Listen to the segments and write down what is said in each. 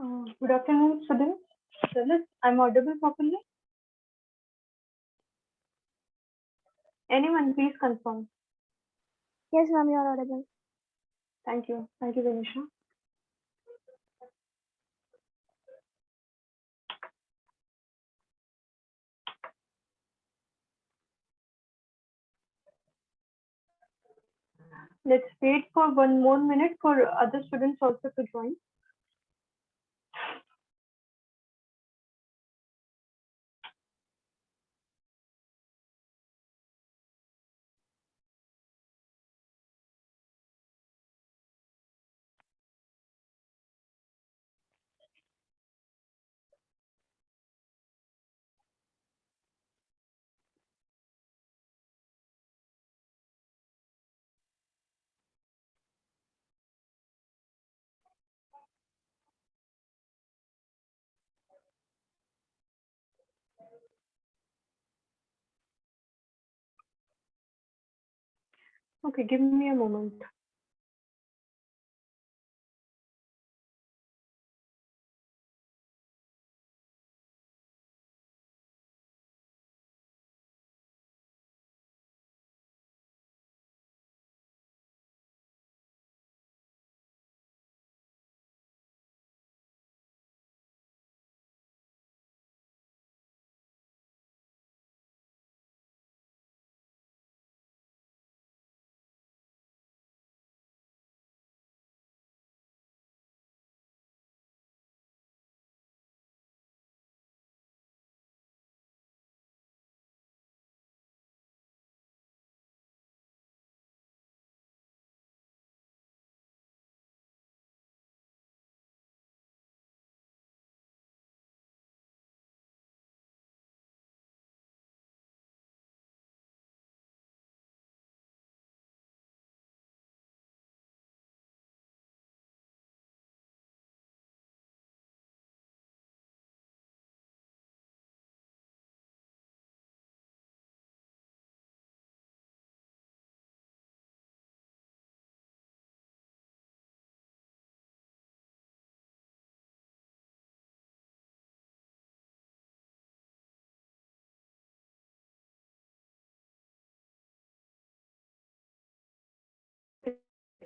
Good afternoon, students. I'm audible properly? Anyone, please confirm. Yes, ma'am, you are audible. Thank you. Thank you, Venisha. Let's wait for 1 more minute for other students also to join. Okay, give me a moment.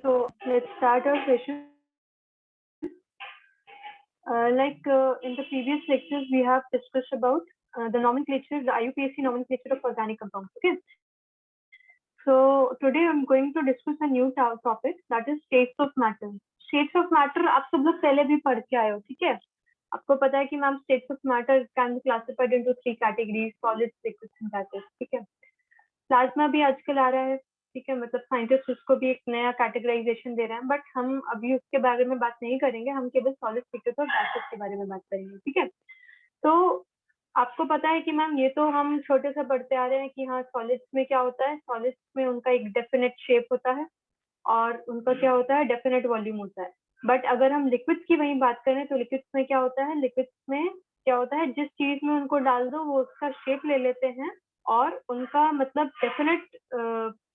So let's start our session. In the previous lectures, we have discussed about the nomenclature, the IUPAC nomenclature of organic compounds. Okay. So today I'm going to discuss a new topic, that is states of matter. States of matter आप सब लोग पहले भी पढ़ के आए हो, ठीक है? आपको पता है कि ma'am states of matter can be classified into 3 categories: solids, liquids and gases. ठीक है? प्लाज्मा भी आजकल आ रहा है, ठीक है? मतलब साइंटिस्ट उसको भी एक नया कैटेगराइजेशन दे रहे हैं, बट हम अभी उसके बारे में बात नहीं करेंगे, हम केवल सॉलिड्स, लिक्विड्स और गैसेस के बारे में बात करेंगे, ठीक है? तो आपको पता है कि मैम ये तो हम छोटे से पढ़ते आ रहे हैं कि हाँ सॉलिड्स में क्या होता है, सॉलिड्स में उनका एक डेफिनेट शेप होता है और उनका क्या होता है, डेफिनेट वॉल्यूम होता है। बट अगर हम लिक्विड्स की वही बात करें तो लिक्विड्स में क्या होता है, लिक्विड्स में क्या होता है, जिस चीज में उनको डाल दो वो उसका शेप ले लेते हैं और उनका मतलब डेफिनेट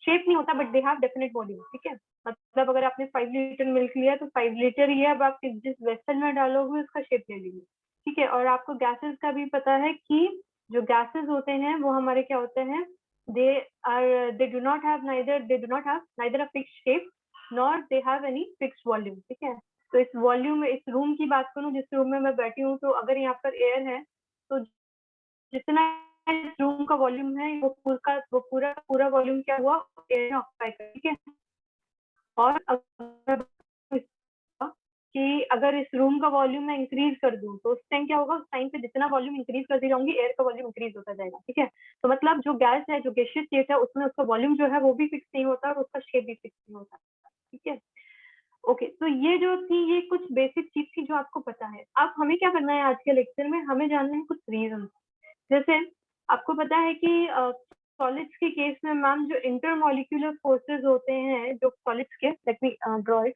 शेप नहीं होता, but they have definite volume, ठीक है? मतलब अगर आपने 5 लीटर मिल्क लिया तो 5 लीटर ही है, अब आप जिस वेसल में डालोगे उसका शेप ले लेंगे, ठीक है? और आपको गैसेस का भी पता है कि जो गैसेस होते हैं वो हमारे क्या होते हैं, they do not have neither a fixed shape nor they have any fixed volume, ठीक है? तो इस वॉल्यूम, इस रूम की बात करूं, जिस रूम में मैं बैठी हूँ, तो अगर यहाँ पर एयर है तो जितना इस रूम का वॉल्यूम है वो पूरा वॉल्यूम क्या हुआ, एयर ऑक्यूपाई कर, ठीक है? और अगर कि अगर इस रूम का वॉल्यूम मैं इंक्रीज कर दूं तो उस टाइम क्या होगा, उस टाइम पे जितना वॉल्यूम इंक्रीज करती जाऊंगी एयर का वॉल्यूम इंक्रीज होता जाएगा, ठीक है? तो मतलब जो गैस है, जो गैसियस स्टेट है, उसमें उसका वॉल्यूम जो है वो भी फिक्स नहीं होता और उसका शेप भी फिक्स नहीं होता, ठीक है? ओके, तो ये जो थी, ये कुछ बेसिक चीज थी जो आपको पता है। अब हमें क्या करना है आज के लेक्चर में, हमें जानना है कुछ रीजन। जैसे आपको पता है कि सॉलिड्स के केस में मैम जो इंटरमॉलिक्यूलर फोर्सेस होते हैं, जो सॉलिड्स के, let me draw it.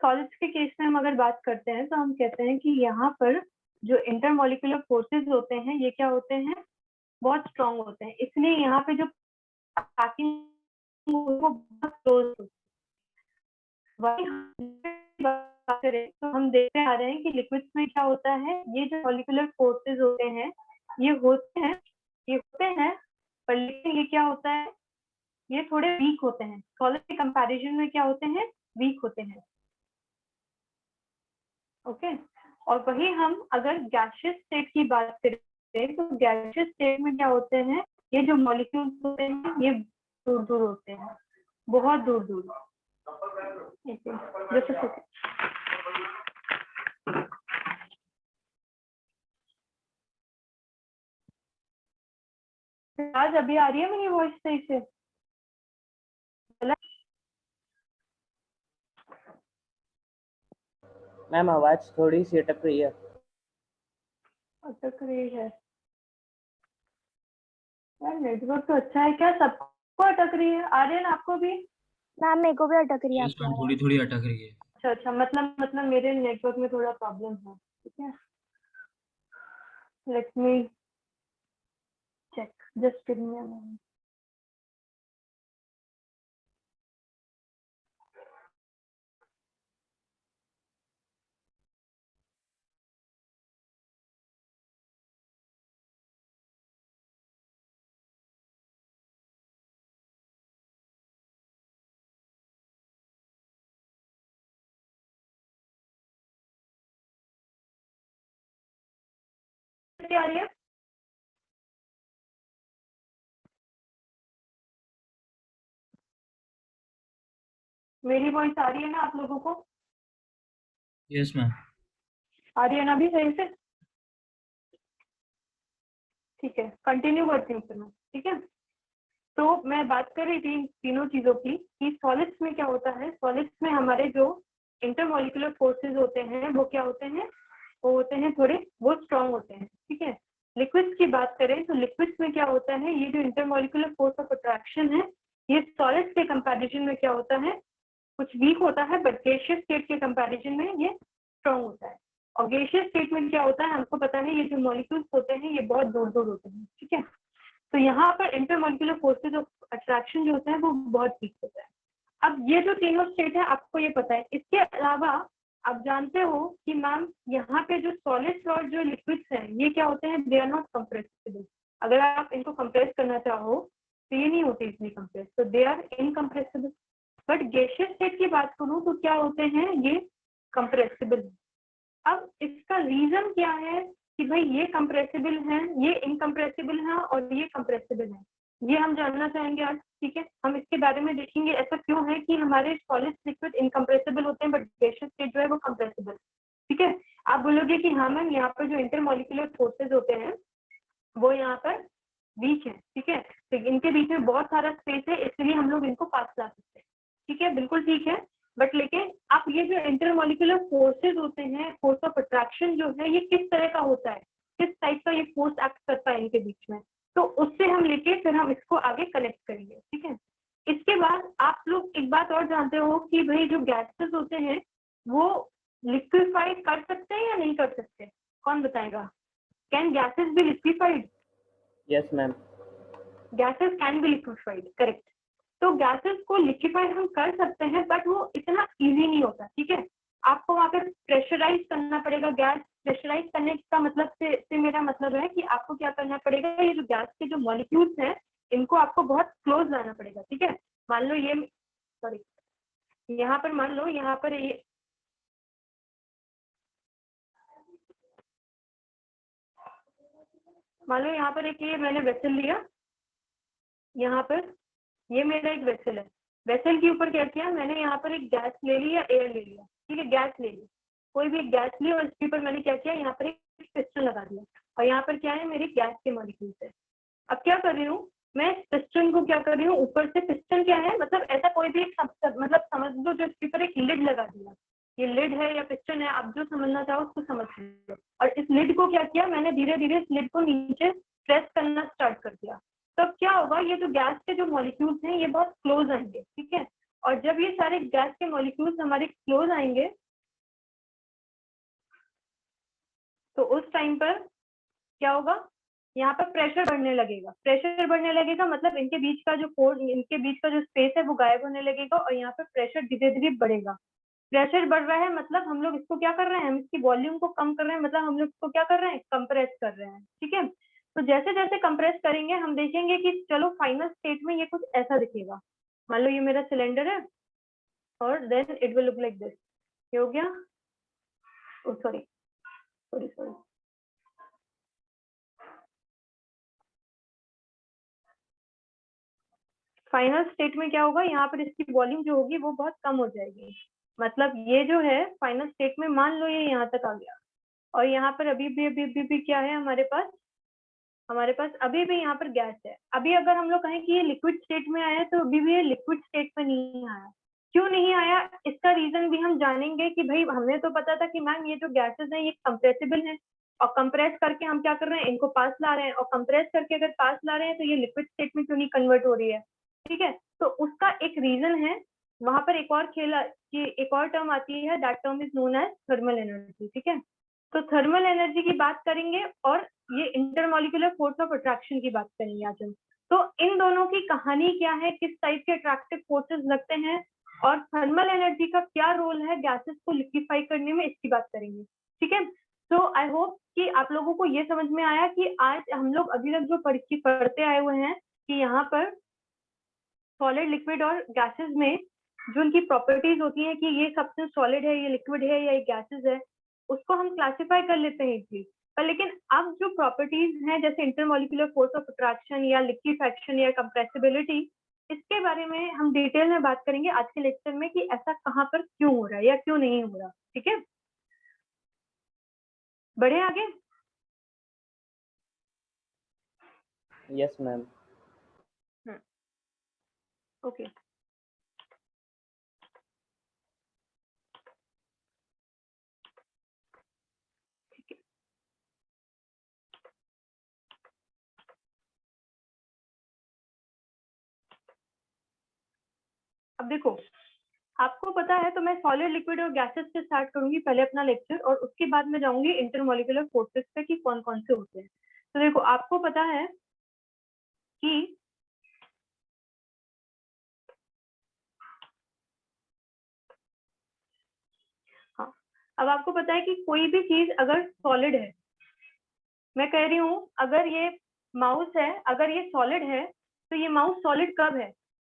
Solids के केस में हम अगर बात करते हैं तो हम कहते हैं कि यहाँ पर जो इंटरमोलिकुलर फोर्सेस होते हैं ये क्या होते हैं, बहुत स्ट्रॉन्ग होते हैं, इसलिए यहाँ पे जो पैकिंग वो बहुत क्लोज होती है। वही बात करें तो हम देखते आ रहे हैं कि लिक्विड्स में क्या होता है, ये जो मॉलिक्यूलर फोर्सेस होते हैं ये होते हैं पर लेकिन ये क्या होता है, ये थोड़े वीक होते हैं, सॉलिड के कंपैरिजन में क्या होते हैं, वीक होते हैं। ओके और वही हम अगर गैसियस स्टेट की बात करें तो गैसियस स्टेट में क्या होते हैं, ये जो मॉलिक्यूल्स होते हैं ये दूर दूर होते हैं, बहुत दूर दूर। आज अभी आ रही है मेरी वॉइस सही से? मैम आवाज थोड़ी सी अटक रही है। अटक रही है यार, नेटवर्क तो अच्छा है, क्या सबको अटक रही है? आ रही है ना आपको भी? मैम मेरे को भी अटक रही है यस आपकी मैम, आवाज। थोड़ी थोड़ी अटक रही है। अच्छा अच्छा, मतलब मेरे नेटवर्क में थोड़ा प्रॉब्लम है, ठीक है। Let me check, just give me a moment. आ रही है? मेरी वॉइस आ रही है ना आप लोगों को? Yes ma'am. आ रही है ना अभी सही से? ठीक है, कंटिन्यू करती हूँ फिर मैं, ठीक है। तो मैं बात कर रही थी तीनों चीजों की कि सॉलिड्स में क्या होता है, सॉलिड्स में हमारे जो इंटरमोलिकुलर फोर्सेस होते हैं वो क्या होते हैं, वो होते हैं थोड़े, वो स्ट्रॉन्ग होते हैं, ठीक है। लिक्विड्स की बात करें तो लिक्विड्स में क्या होता है, ये जो इंटरमोलिकुलर फोर्स ऑफ अट्रैक्शन है ये सॉलिड्स के कंपैरिजन में क्या होता है, कुछ वीक होता है, बट गैसियस स्टेट के कंपैरिजन में ये स्ट्रॉन्ग होता है। और गैसियस स्टेट में क्या होता है, हमको पता है ये जो मॉलिक्यूल्स होते हैं ये बहुत दूर दूर होते हैं, ठीक है। तो यहाँ पर इंटरमोलिकुलर फोर्सेज ऑफ अट्रैक्शन जो होता है वो बहुत वीक होता है। अब ये जो तीनों स्टेट है आपको ये पता है, इसके अलावा आप जानते हो कि मैम यहाँ पे जो सॉलिड्स और जो लिक्विड्स हैं ये क्या होते हैं, दे आर नॉट कंप्रेसिबल। अगर आप इनको कंप्रेस करना चाहो तो ये नहीं होते इतनी कंप्रेस, तो they are incompressible. But gaseous state की बात करूं तो क्या होते हैं, ये कंप्रेसिबल। अब इसका रीजन क्या है कि भाई ये कंप्रेसिबल हैं, ये इनकम्प्रेसिबल हैं और ये कंप्रेसिबल हैं, ये हम जानना चाहेंगे आज, ठीक है। हम इसके बारे में देखेंगे ऐसा क्यों है कि हमारे सॉलिड लिक्विड इनकम्प्रेसिबल होते हैं बट गैसियस स्टेट जो है वो कंप्रेसिबल, ठीक है। आप बोलोगे कि हाँ मैम यहाँ पर जो इंटरमोलिकुलर फोर्सेज होते हैं वो यहाँ पर वीक है, ठीक है, तो इनके बीच में बहुत सारा स्पेस है इसलिए हम लोग इनको पास ला सकते हैं, ठीक है, बिल्कुल ठीक है। बट लेकिन आप ये जो इंटरमोलिकुलर फोर्सेज होते हैं, फोर्स ऑफ अट्रैक्शन जो है ये किस तरह का होता है, किस टाइप का ये फोर्स एक्ट करता है इनके बीच में, तो उससे हम लेके फिर हम इसको आगे कनेक्ट करेंगे, ठीक है। इसके बाद आप लोग एक बात और जानते हो कि भाई जो गैसेस होते हैं वो लिक्विफाइड कर सकते हैं या नहीं कर सकते, कौन बताएगा? Can gases B liquefied? Yes ma'am. Gases can be liquefied, correct. तो गैसेस को लिक्विफाइड हम कर सकते हैं बट वो इतना इजी नहीं होता, ठीक है। आपको वहाँ पे प्रेशराइज करना पड़ेगा गैस। प्रेशराइज करने का मतलब से मेरा मतलब है कि आपको क्या करना पड़ेगा, ये जो गैस के जो मॉलिक्यूल्स हैं इनको आपको बहुत क्लोज लाना पड़ेगा, ठीक है। मान लो ये, सॉरी, यहाँ पर मान लो यहाँ पर ये मान लो यहाँ पर एक ये मैंने वेसल लिया, यहाँ पर ये मेरा एक वेसल है, वेसल के ऊपर क्या किया मैंने, यहाँ पर एक गैस ले ली या एयर ले लिया, ठीक है, गैस ले ली, कोई भी एक गैस ली और इसके ऊपर मैंने क्या किया, यहाँ पर एक पिस्टन लगा दिया और यहाँ पर क्या है, मेरी गैस के मॉलिक्यूल्स है। अब क्या कर रही हूँ मैं, पिस्टन को क्या कर रही हूँ, ऊपर से, पिस्टन क्या है मतलब ऐसा कोई भी एक मतलब समझ लो जो इसके ऊपर एक लिड लगा दिया, ये लिड है या पिस्टन है, आप जो समझना चाहो उसको समझ लो। और इस लिड को क्या किया मैंने, धीरे धीरे इस लिड को नीचे प्रेस करना स्टार्ट कर दिया। तब क्या होगा, ये जो गैस के जो मॉलिक्यूल्स हैं ये बहुत क्लोज आएंगे, ठीक है। और जब ये सारे गैस के मॉलिक्यूल्स हमारे क्लोज आएंगे तो उस टाइम पर क्या होगा, यहाँ पर प्रेशर बढ़ने लगेगा। प्रेशर बढ़ने लगेगा मतलब इनके बीच का जो स्पेस है वो गायब होने लगेगा और यहाँ पर प्रेशर धीरे धीरे बढ़ेगा। प्रेशर बढ़ रहा है मतलब हम लोग इसको क्या कर रहे हैं, हम इसकी वॉल्यूम को कम कर रहे हैं, मतलब हम लोग इसको क्या कर रहे हैं, कंप्रेस कर रहे हैं। ठीक है, तो जैसे जैसे कंप्रेस करेंगे हम देखेंगे कि चलो फाइनल स्टेट में ये कुछ ऐसा दिखेगा। मान लो ये मेरा सिलेंडर है और then it will look like this. ये हो गया, sorry sorry sorry, final state में क्या होगा, यहाँ पर इसकी वॉल्यूम जो होगी वो बहुत कम हो जाएगी। मतलब ये जो है फाइनल स्टेट में मान लो ये यहाँ तक आ गया और यहाँ पर अभी भी क्या है हमारे पास अभी भी यहाँ पर गैस है। अभी अगर हम लोग कहें कि ये लिक्विड स्टेट में आया है तो अभी भी ये लिक्विड स्टेट में नहीं आया। क्यों नहीं आया, इसका रीजन भी हम जानेंगे कि भाई हमें तो पता था कि मैम ये जो गैसेस हैं ये कंप्रेसिबल हैं और कंप्रेस करके हम क्या कर रहे हैं, इनको पास ला रहे हैं, और कंप्रेस करके अगर पास ला रहे हैं तो ये लिक्विड स्टेट में क्यों नहीं कन्वर्ट हो रही है। ठीक है, तो उसका एक रीजन है, वहां पर एक और टर्म आती है, that term is known as thermal energy. ठीक है, तो थर्मल एनर्जी की बात करेंगे और ये इंटरमॉलिक्यूलर फोर्स ऑफ अट्रैक्शन की बात करेंगे आज हम। तो इन दोनों की कहानी क्या है, किस टाइप के अट्रैक्टिव फोर्सेस लगते हैं और थर्मल एनर्जी का क्या रोल है गैसेस को लिक्विफाई करने में, इसकी बात करेंगे। ठीक है, तो आई होप कि आप लोगों को ये समझ में आया कि आज हम लोग अभी तक जो पढ़ते आए हुए हैं कि यहाँ पर सॉलिड, लिक्विड और गैसेस में जो उनकी प्रॉपर्टीज होती हैं कि ये सब्सटेंस सॉलिड है, ये लिक्विड है या ये गैसेस है, उसको हम क्लासिफाई कर लेते हैं इजीली। पर लेकिन अब जो प्रॉपर्टीज हैं जैसे इंटरमॉलिक्यूलर फोर्स ऑफ अट्रैक्शन या लिक्विफैक्शन या कंप्रेसिबिलिटी, इसके बारे में हम डिटेल में बात करेंगे आज के लेक्चर में कि ऐसा कहाँ पर क्यों हो रहा है या क्यों नहीं हो रहा। ठीक है, बढ़े आगे। Yes ma'am. ओके, अब देखो आपको पता है, तो मैं सॉलिड, लिक्विड और गैसेस से स्टार्ट करूंगी पहले अपना लेक्चर और उसके बाद में जाऊंगी इंटरमॉलिक्यूलर फोर्सेस पे कि कौन कौन से होते हैं। तो देखो आपको पता है कि हाँ, अब आपको पता है कि कोई भी चीज अगर सॉलिड है, मैं कह रही हूँ अगर ये माउस है, अगर ये सॉलिड है तो ये माउस सॉलिड कब है,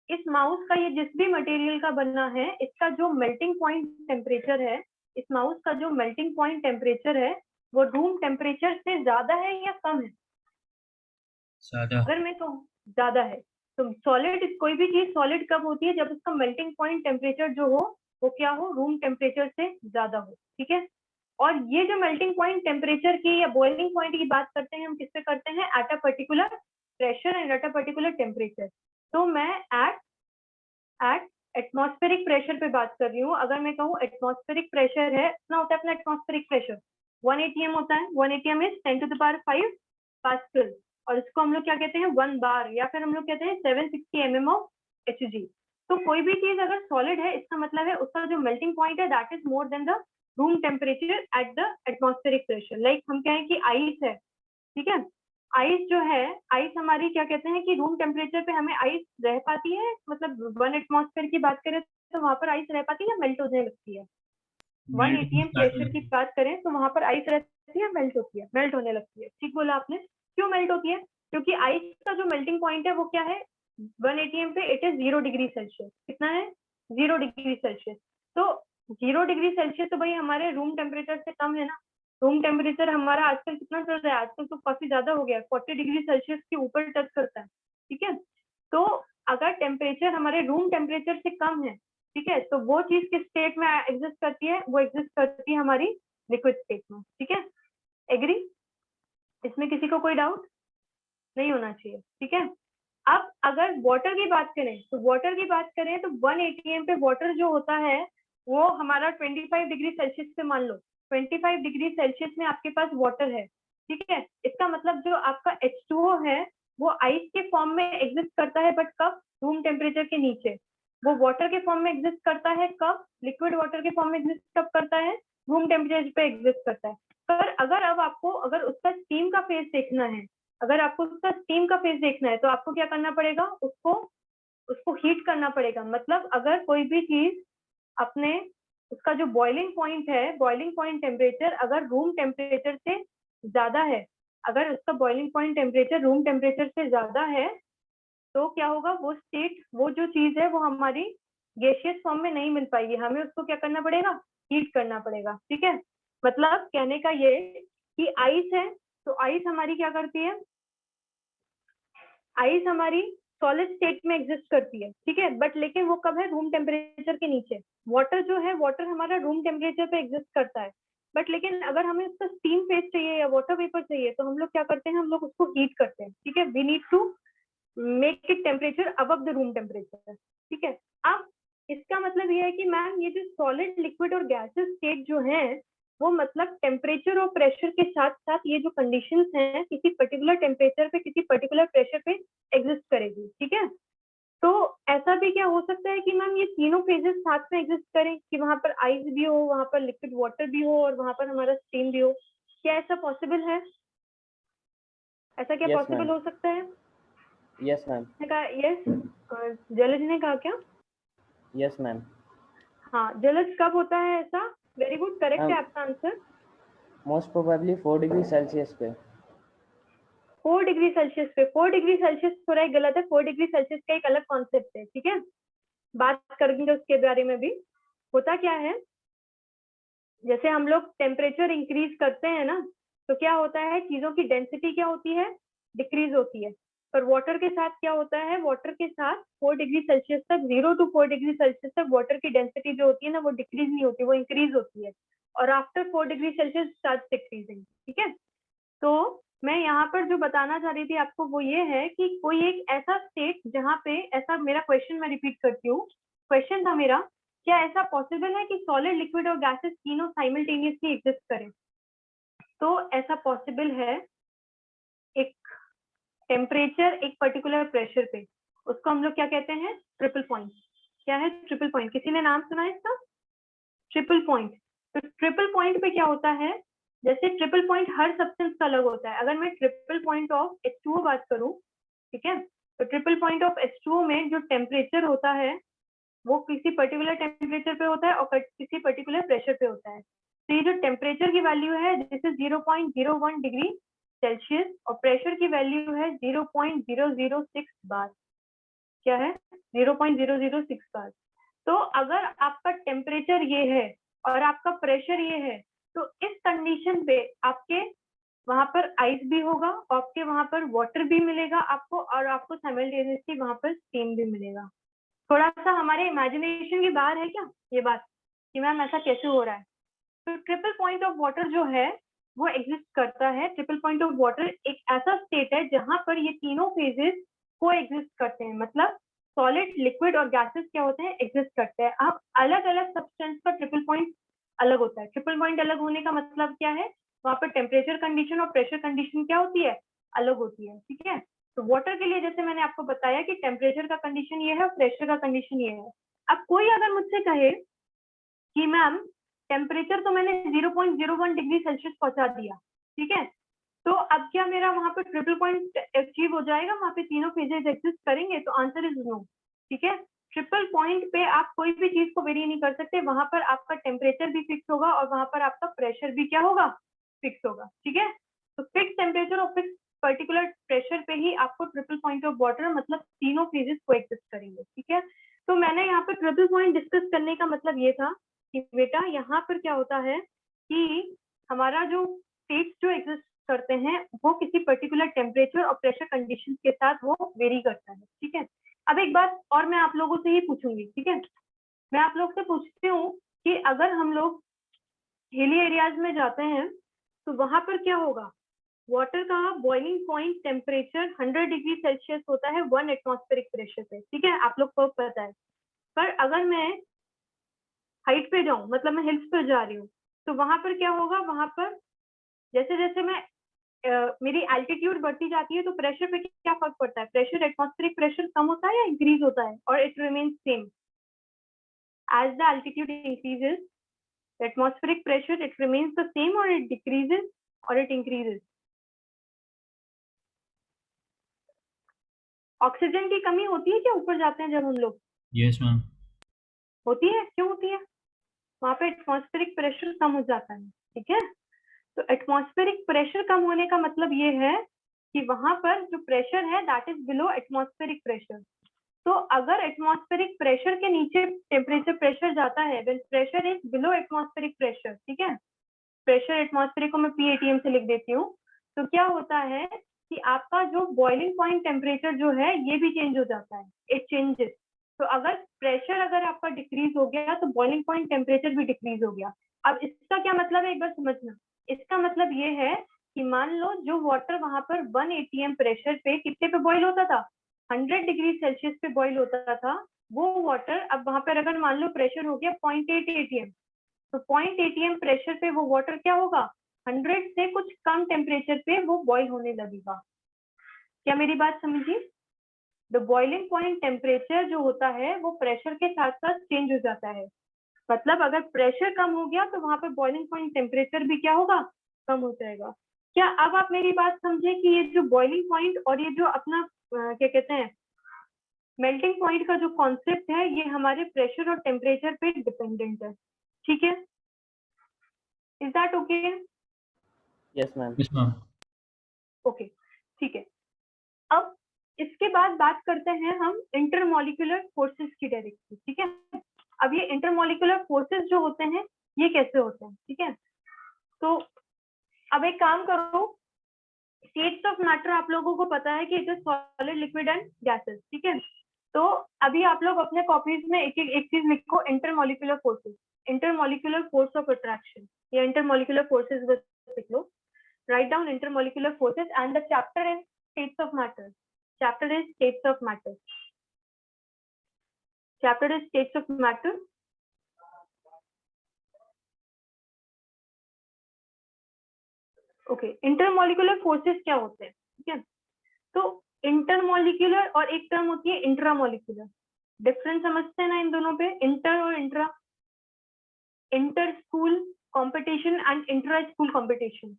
इस माउस का ये जिस भी मटेरियल का बना है इसका जो मेल्टिंग पॉइंट टेम्परेचर है, इस माउस का जो मेल्टिंग पॉइंट टेम्परेचर है वो रूम टेम्परेचर से ज्यादा है या कम है। ज्यादा। अगर मैं कहूँ ज्यादा है तो सॉलिड, कोई भी चीज सॉलिड कब होती है, जब उसका मेल्टिंग पॉइंट टेम्परेचर जो हो वो क्या हो, रूम टेम्परेचर से ज्यादा हो। ठीक है, और ये जो मेल्टिंग पॉइंट टेम्परेचर की या बॉइलिंग पॉइंट की बात करते हैं हम किससे करते हैं, at a particular pressure and at a particular temperature. तो मैं एट एटमॉस्फेरिक प्रेशर पे बात कर रही हूँ। अगर मैं कहूँ एटमॉस्फेरिक प्रेशर है, कितना होता है अपना एटमॉस्फेरिक प्रेशर, 1 atm होता है। 1 atm इज 10⁵ पास्कल और इसको हम लोग क्या कहते हैं, 1 बार, या फिर हम लोग कहते हैं 760 mm ऑफ Hg। तो कोई भी चीज अगर सॉलिड है इसका मतलब है उसका जो मेल्टिंग पॉइंट है that is more than the room temperature at the atmospheric pressure. Like हम कहें कि आइस है, ठीक है, आइस जो है, आइस हमारी क्या कहते हैं कि रूम टेम्परेचर पे हमें आइस रह पाती है, मतलब 1 एटमॉस्फेयर की बात करें तो वहां पर आइस रह पाती है या मेल्ट होने लगती है। 1 atm प्रेशर की बात करें तो वहां पर आइस रहती है, मेल्ट होती है, मेल्ट होने लगती है। ठीक बोला आपने, क्यों मेल्ट होती है, क्योंकि आइस का जो मेल्टिंग पॉइंट है वो क्या है, 1 atm पे इट इज 0 डिग्री सेल्सियस। कितना है, 0 डिग्री सेल्सियस। तो 0 डिग्री सेल्सियस तो भाई हमारे रूम टेम्परेचर से कम है ना। रूम टेम्परेचर हमारा आजकल कितना चल रहा है, आजकल तो काफी ज्यादा हो गया है, 40 डिग्री सेल्सियस के ऊपर टच करता है। ठीक है, तो अगर टेम्परेचर हमारे रूम टेम्परेचर से कम है, ठीक है, तो वो चीज किस स्टेट में एग्जिस्ट करती है, वो एग्जिस्ट करती है हमारी लिक्विड स्टेट में। ठीक है, एग्री, इसमें किसी को कोई डाउट नहीं होना चाहिए। ठीक है, अब अगर वाटर की बात करें तो वाटर की बात करें तो 1 atm पे वाटर जो होता है वो हमारा 25 डिग्री सेल्सियस पे, मान लो 25 डिग्री सेल्सियस में आपके पास वाटर है। ठीक है, इसका मतलब जो आपका H2O है वो आइस के फॉर्म में एग्जिस्ट करता है, बट कब, रूम टेम्परेचर के नीचे। वो वाटर के फॉर्म में एग्जिस्ट करता है कब, लिक्विड वाटर के फॉर्म में एग्जिस्ट कब करता है, रूम टेम्परेचर पे एग्जिस्ट करता है। पर अगर अब आपको अगर उसका स्टीम का फेज देखना है, अगर आपको उसका स्टीम का फेज देखना है तो आपको क्या करना पड़ेगा, उसको हीट करना पड़ेगा। मतलब अगर कोई भी चीज अपने उसका जो बॉइलिंग पॉइंट है, बॉइलिंग पॉइंट टेम्परेचर अगर रूम टेम्परेचर से ज्यादा है, अगर उसका boiling point temperature room temperature से ज्यादा है तो क्या होगा, वो स्टेट, वो जो चीज है वो हमारी गैसियस फॉर्म में नहीं मिल पाएगी, हमें उसको क्या करना पड़ेगा, हीट करना पड़ेगा। ठीक है, मतलब कहने का ये कि आइस है तो आइस हमारी क्या करती है, आइस हमारी सॉलिड स्टेट में एग्जिस्ट करती है। ठीक है, बट लेकिन वो कब है, रूम टेम्परेचर के नीचे। वाटर जो है, वाटर हमारा रूम टेम्परेचर पे एग्जिस्ट करता है, बट लेकिन अगर हमें उसका स्टीम फेज चाहिए या वाटर वेपर चाहिए तो हम लोग क्या करते हैं, हम लोग उसको हीट करते हैं। ठीक है, we need to make it temperature above the room temperature. ठीक है, अब इसका मतलब ये है कि मैम ये जो सॉलिड, लिक्विड और गैसेस स्टेट जो है वो मतलब टेम्परेचर और प्रेशर के साथ साथ ये जो कंडीशंस हैं किसी पर्टिकुलर टेम्परेचर पे, किसी पर्टिकुलर प्रेशर पे एग्जिस्ट करेगी। ठीक है, तो ऐसा भी क्या हो सकता है कि मैम ये तीनों फेजेस साथ में एग्जिस्ट करें, कि वहां पर आइस भी हो, वहां पर लिक्विड वाटर भी हो और वहां पर हमारा स्टीम भी हो। क्या ऐसा पॉसिबल है, ऐसा क्या Yes, पॉसिबल ma'am. हो सकता है? Yes, ma'am. ने कहा यस, जलज ने कहा क्या? Yes, ma'am. हाँ, जलज कब होता है ऐसा? वेरी गुड, करेक्ट है आपका answer. Most probably 4 degree Celsius पे। 4 डिग्री सेल्सियस पे, 4 डिग्री सेल्सियस थोड़ा एक गलत है, 4 डिग्री सेल्सियस का एक अलग कॉन्सेप्ट है। ठीक है, बात करेंगे उसके बारे में भी। होता क्या है, जैसे हम लोग टेम्परेचर इंक्रीज करते हैं ना तो क्या होता है, चीजों की डेंसिटी क्या होती है, डिक्रीज होती है। पर वाटर के साथ क्या होता है, वाटर के साथ 4 डिग्री सेल्सियस तक, 0 to 4 डिग्री सेल्सियस तक वाटर की डेंसिटी जो होती है ना वो डिक्रीज नहीं होती, वो इंक्रीज होती है। और after 4 degree Celsius start decreasing. ठीक है, तो मैं यहाँ पर जो बताना चाह रही थी आपको वो ये है कि कोई एक ऐसा स्टेट जहाँ पे, ऐसा मेरा क्वेश्चन मैं रिपीट करती हूँ, क्वेश्चन था मेरा, क्या ऐसा पॉसिबल है कि सॉलिड, लिक्विड और गैसेस तीनों साइमल्टेनियसली एग्जिस्ट करें? तो ऐसा पॉसिबल है, एक टेम्परेचर, एक पर्टिकुलर प्रेशर पे, उसको हम लोग क्या कहते हैं, ट्रिपल पॉइंट। क्या है ट्रिपल पॉइंट, किसी ने नाम सुना है इसका? Triple point. तो ट्रिपल पॉइंट पे क्या होता है, जैसे ट्रिपल पॉइंट हर सब्सटेंस का अलग होता है। अगर मैं ट्रिपल पॉइंट ऑफ H2O बात करूं, ठीक है, तो ट्रिपल पॉइंट ऑफ H2O में जो टेम्परेचर होता है वो किसी पर्टिकुलर टेम्परेचर पे होता है और किसी पर्टिकुलर प्रेशर पे होता है। तो ये जो टेम्परेचर की वैल्यू है दिस इज 0.01 डिग्री सेल्सियस और प्रेशर की वैल्यू है 0.006 बार। क्या है, 0.006 बार। तो अगर आपका टेम्परेचर ये है और आपका प्रेशर ये है तो इस कंडीशन पे आपके वहां पर आइस भी होगा, आपके वहां पर वाटर भी मिलेगा आपको, और आपको साइमल्टेनियसली वहां पर स्टीम भी मिलेगा। थोड़ा सा हमारे इमेजिनेशन की बाहर है क्या ये बात कि मैम ऐसा कैसे हो रहा है? तो ट्रिपल पॉइंट ऑफ वाटर जो है वो एग्जिस्ट करता है। ट्रिपल पॉइंट ऑफ वाटर एक ऐसा स्टेट है जहां पर ये तीनों फेजेस को एग्जिस्ट करते हैं, मतलब सॉलिड, लिक्विड और गैसेस क्या होते हैं, एग्जिस्ट करते हैं। अब अलग अलग सब्सटेंस का ट्रिपल पॉइंट अलग होता है। ट्रिपल पॉइंट अलग होने का मतलब क्या है, वहां पर टेम्परेचर कंडीशन और प्रेशर कंडीशन क्या होती है, अलग होती है। ठीक है, तो वाटर के लिए जैसे मैंने आपको बताया कि टेम्परेचर का कंडीशन ये है और प्रेशर का कंडीशन ये है। अब कोई अगर मुझसे कहे कि मैम टेम्परेचर तो मैंने 0.01 डिग्री सेल्सियस पहुंचा दिया, ठीक है, तो अब क्या मेरा वहां पे ट्रिपल पॉइंट अचीव हो जाएगा, वहां पे तीनों फेजेस एग्जिस्ट करेंगे? तो आंसर इज नो। ठीक है, ट्रिपल पॉइंट पे आप कोई भी चीज को वेरी नहीं कर सकते, वहां पर आपका टेम्परेचर भी फिक्स होगा और वहां पर आपका प्रेशर भी क्या होगा, फिक्स होगा। ठीक है, तो फिक्स टेम्परेचर और फिक्स पर्टिकुलर प्रेशर पे ही आपको ट्रिपल पॉइंट ऑफ वाटर मतलब तीनों फेजेस को एग्जिस्ट करेंगे। ठीक है, तो मैंने यहाँ पे ट्रिपल पॉइंट डिस्कस करने का मतलब ये था कि बेटा यहाँ पर क्या होता है कि हमारा जो स्टेट्स जो एग्जिस्ट करते हैं वो किसी पर्टिकुलर टेम्परेचर और प्रेशर कंडीशन के साथ वो वेरी करता है। ठीक है, अब एक बात और मैं आप लोगों से ही पूछूंगी। ठीक है, मैं आप लोग से पूछती हूँ कि अगर हम लोग हिली एरियाज में जाते हैं तो वहां पर क्या होगा, वाटर का boiling point temperature 100 degree Celsius होता है 1 एटमॉस्फेरिक प्रेशर पे। ठीक है, आप लोग को पता है। पर अगर मैं हाइट पे जाऊं, मतलब मैं हिल्स पे जा रही हूँ, तो वहां पर क्या होगा, वहां पर जैसे जैसे मैं मेरी एल्टीट्यूड बढ़ती जाती है तो प्रेशर पे क्या फर्क पड़ता है, प्रेशर, एटमॉस्फेरिक प्रेशर कम होता है या इंक्रीज होता है, और it remains same. as the altitude increases, the atmospheric pressure, it remains the same or it decreases or it increases? Oxygen की कमी होती है क्या ऊपर जाते हैं जब हम लोग? Yes, ma'am. होती है, क्यों होती है? वहां पे एटमॉस्फेरिक प्रेशर कम हो जाता है, ठीक है? तो एटमॉस्फेरिक प्रेशर कम होने का मतलब ये है कि वहां पर जो प्रेशर है that is below atmospheric pressure. तो अगर एटमॉस्फेरिक प्रेशर के नीचे टेम्परेचर प्रेशर जाता है, when pressure is below atmospheric pressure, ठीक है? प्रेशर एटमॉस्फेरिक को मैं PATM से लिख देती हूँ। तो क्या होता है कि आपका जो बॉइलिंग पॉइंट टेम्परेचर जो है ये भी चेंज हो जाता है, इट चेंजेस। तो अगर प्रेशर अगर आपका डिक्रीज हो गया तो बॉइलिंग पॉइंट टेम्परेचर भी डिक्रीज हो गया। अब इसका क्या मतलब है, एक बार समझना। इसका मतलब ये है कि मान लो जो वाटर वहां पर 1 ATM प्रेशर पे कितने पे बॉइल होता था, 100 डिग्री सेल्सियस पे बॉइल होता था, वो वाटर अब वहां पर अगर मान लो प्रेशर हो गया 0.8 ATM, तो 0.8 ATM प्रेशर पे वो वाटर क्या होगा, 100 से कुछ कम टेम्परेचर पे वो बॉइल होने लगेगा। क्या मेरी बात समझी? द बॉइलिंग पॉइंट टेम्परेचर जो होता है वो प्रेशर के साथ साथ चेंज हो जाता है। मतलब अगर प्रेशर कम हो गया तो वहां पर बॉइलिंग पॉइंट टेम्परेचर भी क्या होगा, कम हो जाएगा। क्या अब आप मेरी बात समझे कि ये जो बॉइलिंग पॉइंट और ये जो अपना क्या कहते हैं मेल्टिंग पॉइंट का जो कॉन्सेप्ट है ये हमारे प्रेशर और टेम्परेचर पे डिपेंडेंट है, ठीक है? Is that okay? Yes, ma'am. Yes, ma'am. Okay, ठीक है। अब इसके बाद बात करते हैं हम इंटरमॉलिक्यूलर फोर्सेस की डायरेक्टली, ठीक है? अब ये इंटरमॉलिक्यूलर फोर्सेस जो होते हैं ये कैसे होते हैं, ठीक है? तो अब एक काम करो, स्टेट्स ऑफ मैटर आप लोगों को पता है कि it is solid, liquid and gases, ठीक है? तो अभी आप लोग अपने कॉपीज में एक चीज लिखो, intermolecular forces, intermolecular force of attraction या इंटरमॉलिक्यूलर फोर्सेस बस लिख लो। Write down intermolecular forces and the chapter is states of matter. Chapter is states of matter. Chapter is states of matter. Okay. Intermolecular forces क्या होते हैं, ठीक है? तो intermolecular और एक टर्म होती है इंट्रामॉलिक्यूलर। डिफरेंस समझते हैं ना इन दोनों पे, इंटर और intra. Inter school competition and intra school competition,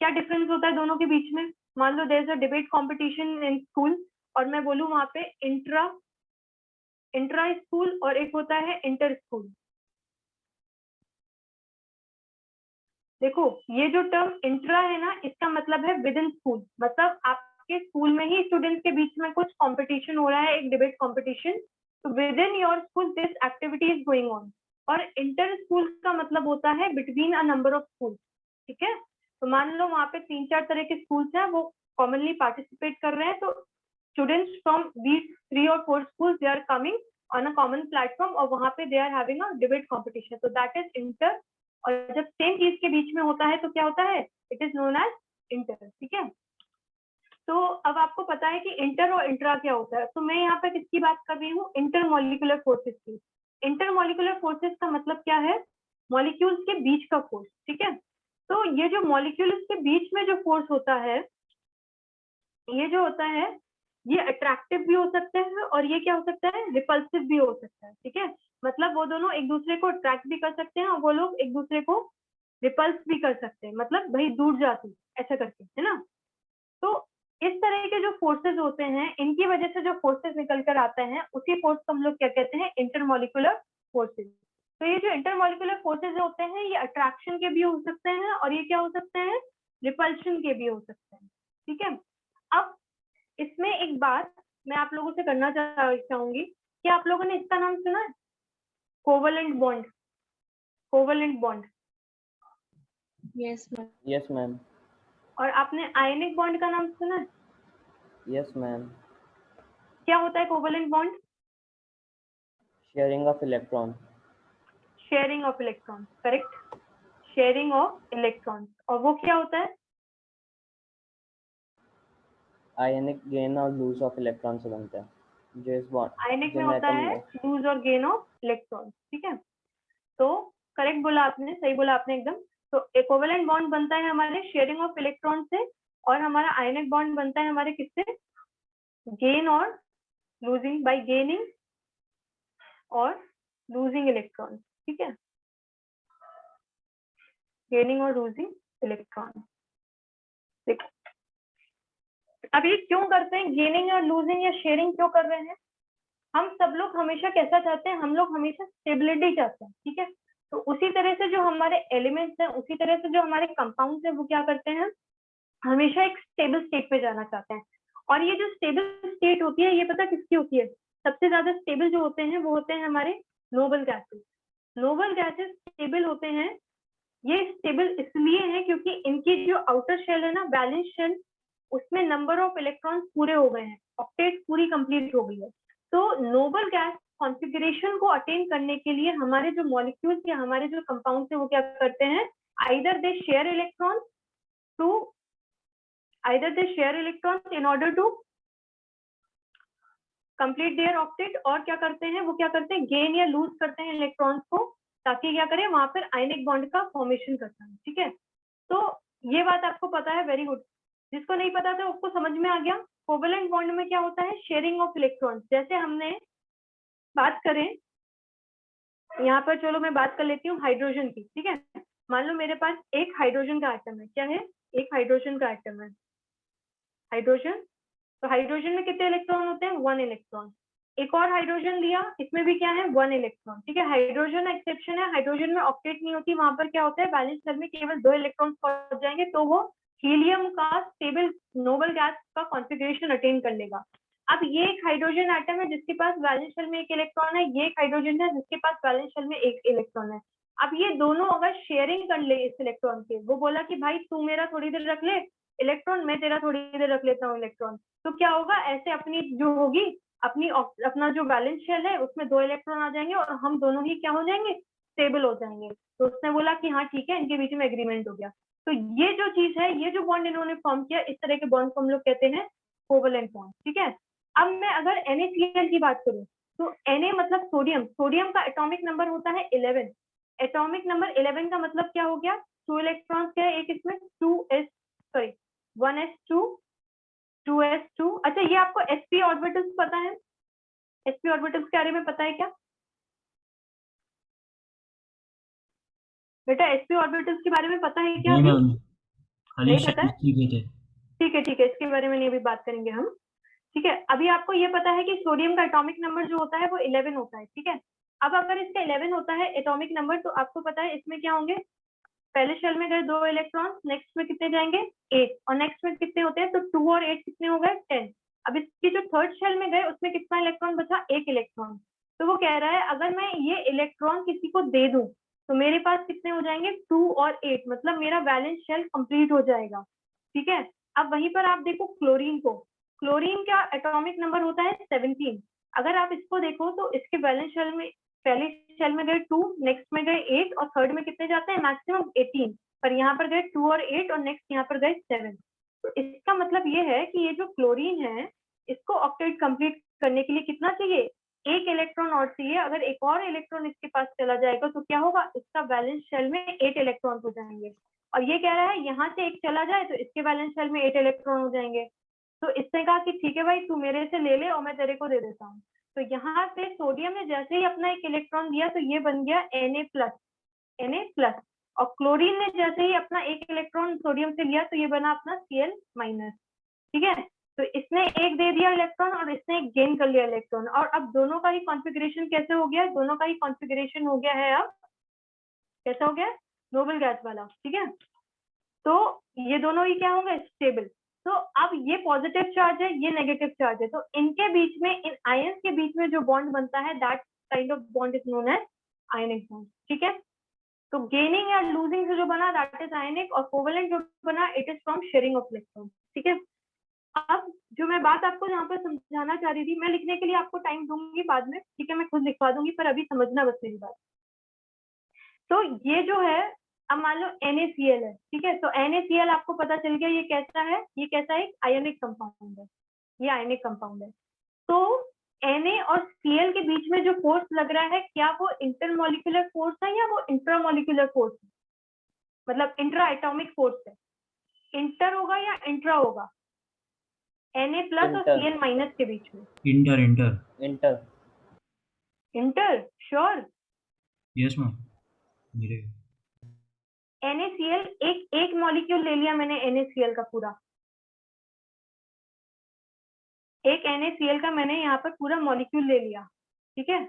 क्या डिफरेंस होता है दोनों के बीच में? मान लो there is a debate competition in school और मैं बोलूं वहां पे इंट्रा स्कूल और एक होता है इंटर स्कूल। देखो ये जो टर्म इंट्रा है ना, इसका मतलब है विद इन स्कूल, मतलब आपके स्कूल में ही स्टूडेंट्स के बीच में कुछ कंपटीशन हो रहा है, एक डिबेट कंपटीशन, तो with in your school this activity is going on. और इंटर स्कूल का मतलब होता है between a number of school, ठीक है? तो मान लो वहां पे 3-4 तरह के स्कूल्स हैं, वो कॉमनली पार्टिसिपेट कर रहे हैं, तो students from these 3 or 4 schools they are coming on a common platform और वहां पे they are having a debate competition, तो that is inter। और जब सेम चीज के बीच में होता है तो क्या होता है, it is known as inter, ठीक है? तो अब आपको पता है कि इंटर और इंट्रा क्या होता है, तो मैं यहाँ पे किसकी बात कर रही हूँ, इंटरमॉलिक्यूलर फोर्सेस की। इंटरमॉलिक्यूलर फोर्सेस का मतलब क्या है, मॉलिक्यूल्स के बीच का फोर्स, ठीक है? तो ये जो मॉलिक्यूल्स के बीच में जो फोर्स होता है, ये जो होता है ये अट्रैक्टिव भी हो सकते हैं और ये क्या हो सकता है, रिपल्सिव भी हो सकता है, ठीक है? मतलब वो दोनों एक दूसरे को अट्रैक्ट भी कर सकते हैं और वो लोग एक दूसरे को रिपल्स भी कर सकते हैं, मतलब भाई दूर जाती ऐसा करके, है ना? तो इस तरह के जो फोर्सेस होते हैं, इनकी वजह से जो फोर्सेस निकल कर आते हैं उसी फोर्स को हम लोग क्या कहते हैं, इंटरमॉलिक्यूलर फोर्सेस। तो ये जो इंटरमॉलिक्यूलर फोर्सेस होते हैं ये अट्रैक्शन के भी हो सकते हैं और ये क्या हो सकते हैं, रिपल्शन के भी हो सकते हैं, ठीक है? अब इसमें एक बात मैं आप लोगों से करना चाहूंगी कि आप लोगों ने इसका नाम सुना है, covalent bond? Covalent bond, Yes, ma'am. Yes, ma'am. और आपने आयनिक बॉन्ड का नाम सुना है? Yes, ma'am. क्या होता है covalent bond? Sharing of electron. Sharing of electron, correct, sharing of electron. और वो क्या होता है, Ionic gain और lose of electron से बनता है, जो इस बॉन्ड आयनिक में जिन होता एटम है में। लूज और गेन ऑफ इलेक्ट्रॉन, ठीक है? तो करेक्ट बोला आपने, सही बोला आपने एकदम। तो इक्विवेलेंट बॉन्ड बनता है हमारे शेयरिंग ऑफ इलेक्ट्रॉन से और हमारा आयनिक बॉन्ड बनता है हमारे किससे, गेन और लूजिंग, बाय गेनिंग और लूजिंग इलेक्ट्रॉन, ठीक है, गेनिंग और लूजिंग इलेक्ट्रॉन। देखो अब ये क्यों करते हैं, गेनिंग और लूजिंग या शेयरिंग क्यों कर रहे हैं? हम सब लोग हमेशा कैसा चाहते हैं, हम लोग हमेशा स्टेबिलिटी चाहते हैं, ठीक है। तो उसी तरह से जो हमारे एलिमेंट्स हैं, उसी तरह से जो हमारे कंपाउंड्स हैं, वो क्या करते हैं, हमेशा एक स्टेबल स्टेट पे जाना चाहते हैं। और ये जो स्टेबल स्टेट होती है, ये पता किसकी होती है? सबसे ज्यादा स्टेबल जो होते हैं वो होते हैं हमारे noble gases. Noble gases stable होते हैं, ये स्टेबल इसलिए है क्योंकि इनकी जो आउटर शेल है ना, बैलेंस शेल, उसमें नंबर ऑफ इलेक्ट्रॉन्स पूरे हो गए हैं, ऑक्टेट पूरी कंप्लीट हो गई है। तो नोबल गैस कॉन्फ़िगरेशन को अटेन करने के लिए हमारे जो मॉलिक्यूल्स या हमारे जो कंपाउंड्स है वो क्या करते हैं, either they share electrons to in order to complete their octet, और क्या करते हैं, वो क्या करते हैं, गेन या लूज करते हैं इलेक्ट्रॉन्स को, ताकि क्या करें, वहां पर आयनिक बॉन्ड का फॉर्मेशन करता है, ठीक है। तो ये बात आपको पता है, वेरी गुड। जिसको नहीं पता था उसको समझ में आ गया। कोवेलेंट बॉन्ड में क्या होता है, शेयरिंग ऑफ इलेक्ट्रॉन्स। जैसे हमने बात करें यहाँ पर, चलो मैं बात कर लेती हूँ हाइड्रोजन की, ठीक है। मान लो मेरे पास एक हाइड्रोजन का एटम है, क्या है, एक हाइड्रोजन का एटम है, हाइड्रोजन। तो हाइड्रोजन में कितने इलेक्ट्रॉन होते हैं, 1 इलेक्ट्रॉन। एक और हाइड्रोजन लिया, इसमें भी क्या है, 1 इलेक्ट्रॉन, ठीक है। हाइड्रोजन एक्सेप्शन है, हाइड्रोजन में ऑक्टेट नहीं होती, वहां पर क्या होता है, बैलेंस शेल में केवल 2 इलेक्ट्रॉन पहुंच जाएंगे, तो वो हीलियम का स्टेबल नोबल गैस का कॉन्फ़िगरेशन अटेन कर लेगा। अब ये एक हाइड्रोजन एटम है जिसके पास बैलेंस शेल में 1 इलेक्ट्रॉन है, ये एक हाइड्रोजन है जिसके पास बैलेंस शेल में 1 इलेक्ट्रॉन है। अब ये दोनों अगर शेयरिंग कर ले इस इलेक्ट्रॉन के, वो बोला कि भाई तू मेरा थोड़ी देर रख ले इलेक्ट्रॉन, मैं तेरा थोड़ी देर रख लेता हूँ इलेक्ट्रॉन, तो क्या होगा, ऐसे अपनी जो होगी, अपना जो बैलेंस शेल है उसमें 2 इलेक्ट्रॉन आ जाएंगे और हम दोनों ही क्या हो जाएंगे, स्टेबल हो जाएंगे। तो उसने बोला कि हाँ ठीक है, इनके बीच में एग्रीमेंट हो गया। तो ये जो चीज है, ये जो बॉन्ड इन्होंने फॉर्म किया, इस तरह के बॉन्ड को हम लोग कहते हैं कोवेलेंट बॉन्ड, ठीक है। अब मैं अगर NaCl की बात करूं, तो Na मतलब सोडियम, सोडियम का एटॉमिक नंबर होता है 11। एटॉमिक नंबर 11 का मतलब क्या हो गया, 2 इलेक्ट्रॉन्स क्या है एक इसमें, 1s2 2s2। अच्छा, ये आपको sp ऑर्बिटल्स पता है, sp ऑर्बिटल्स के बारे में पता है क्या बेटा, sp ऑर्बिटल्स के बारे में पता है क्या? नहीं अभी मैम, खाली नहीं पता है, सीखे थे। ठीक है, इसके बारे में नहीं अभी बात करेंगे हम, ठीक है। अभी आपको ये पता है कि सोडियम का एटॉमिक नंबर जो होता है वो 11 होता है, ठीक है। अब अगर इसका 11 होता है एटॉमिक नंबर, तो आपको पता है इसमें क्या होंगे, पहले शेल में गए 2 इलेक्ट्रॉन, नेक्स्ट में कितने जाएंगे, 8, और नेक्स्ट में कितने होते हैं, तो 2 और 8 कितने हो गए, 10। अब इसकी जो थर्ड शेल में गए उसमें कितना इलेक्ट्रॉन बचा, 1 इलेक्ट्रॉन। तो वो कह रहा है अगर मैं ये इलेक्ट्रॉन किसी को दे दूं तो मेरे पास कितने हो जाएंगे, 2 और 8, मतलब मेरा बैलेंस शेल कंप्लीट हो जाएगा, ठीक है। अब वहीं पर आप देखो क्लोरीन को, क्लोरीन का एटॉमिक नंबर होता है 17। अगर आप इसको देखो तो इसके बैलेंस शेल में, पहले शेल में गए 2, नेक्स्ट में गए 8, और थर्ड में कितने जाते हैं, मैक्सिमम 18, पर यहाँ पर गए 2 और 8, और नेक्स्ट यहाँ पर गए 7। तो इसका मतलब ये है कि ये जो क्लोरीन है, इसको ऑक्टेट कंप्लीट करने के लिए कितना चाहिए, 1 इलेक्ट्रॉन और चाहिए। अगर एक और इलेक्ट्रॉन इसके पास चला जाएगा तो क्या होगा, इसका बैलेंस शेल में 8 इलेक्ट्रॉन हो जाएंगे। और ये कह रहा है यहाँ से एक चला जाए तो इसके बैलेंस शेल में 8 इलेक्ट्रॉन हो जाएंगे। तो इसने कहा कि ठीक है भाई, तू मेरे से ले ले और मैं तेरे को दे देता हूँ। तो यहाँ पे सोडियम ने जैसे ही अपना 1 इलेक्ट्रॉन दिया तो ये बन गया Na+, और क्लोरीन ने जैसे ही अपना 1 इलेक्ट्रॉन सोडियम से लिया तो ये बना अपना Cl-, ठीक है। तो इसने एक दे दिया इलेक्ट्रॉन और इसने एक गेन कर लिया इलेक्ट्रॉन, और अब दोनों का ही कॉन्फ़िगरेशन कैसे हो गया, दोनों का ही कॉन्फ़िगरेशन हो गया है, अब कैसा हो गया, नोबल गैस वाला, ठीक है। तो ये दोनों ही क्या होंगे, स्टेबल। तो अब ये पॉजिटिव चार्ज है, ये नेगेटिव चार्ज है, तो इनके बीच में, इन आयंस के बीच में जो बॉन्ड बनता है, that kind of bond is known as ionic bond, ठीक है। तो गेनिंग या लूजिंग से जो बना दैट इज आयनिक, और कोवेलेंट जो बना it is from sharing of electron, ठीक है। अब जो मैं बात आपको यहाँ पर समझाना चाह रही थी, मैं लिखने के लिए आपको टाइम दूंगी बाद में, ठीक है, मैं खुद लिखवा दूंगी, पर अभी समझना बस मेरी बात। तो ये जो है, अब मान लो NaCl है, ठीक है। तो NaCl आपको पता चल गया ये कैसा है, ये कैसा है, आयनिक कंपाउंड है, ये आयनिक कंपाउंड है। तो Na और Cl के बीच में जो फोर्स लग रहा है, क्या वो इंटरमोलिकुलर फोर्स है या वो इंट्रामोलिकुलर फोर्स है, मतलब इंट्रा एटॉमिक फोर्स है, इंटर होगा या इंट्रा होगा, Na+ और Cl- के बीच में, inter inter inter inter, sure. Yes ma'am मेरे NaCl एक मॉलिक्यूल ले लिया मैंने NaCl का पूरा, एक NaCl का मैंने यहाँ पर पूरा मॉलिक्यूल ले लिया, ठीक है।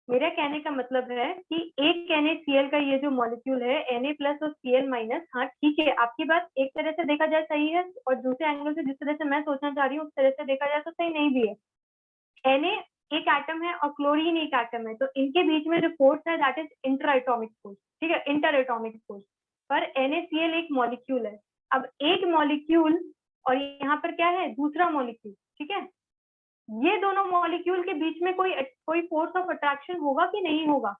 मेरा कहने का मतलब है कि एक NaCl का ये जो मॉलिक्यूल है Na प्लस और Cl माइनस, हाँ ठीक है, आपकी बात एक तरह से देखा जाए सही है, और दूसरे एंगल से जिस तरह से मैं सोचना चाह रही हूँ उस तरह से देखा जाए तो सही नहीं भी है। Na एक एटम है और क्लोरीन एक एटम है, तो इनके बीच में जो फोर्स है that is inter atomic force, ठीक है, इंटर एटॉमिक फोर्स। पर NaCl एक मॉलिक्यूल है, अब एक मॉलिक्यूल और यहाँ पर क्या है, दूसरा मॉलिक्यूल, ठीक है। ये दोनों मॉलिक्यूल के बीच में कोई फोर्स ऑफ अट्रैक्शन होगा कि नहीं होगा,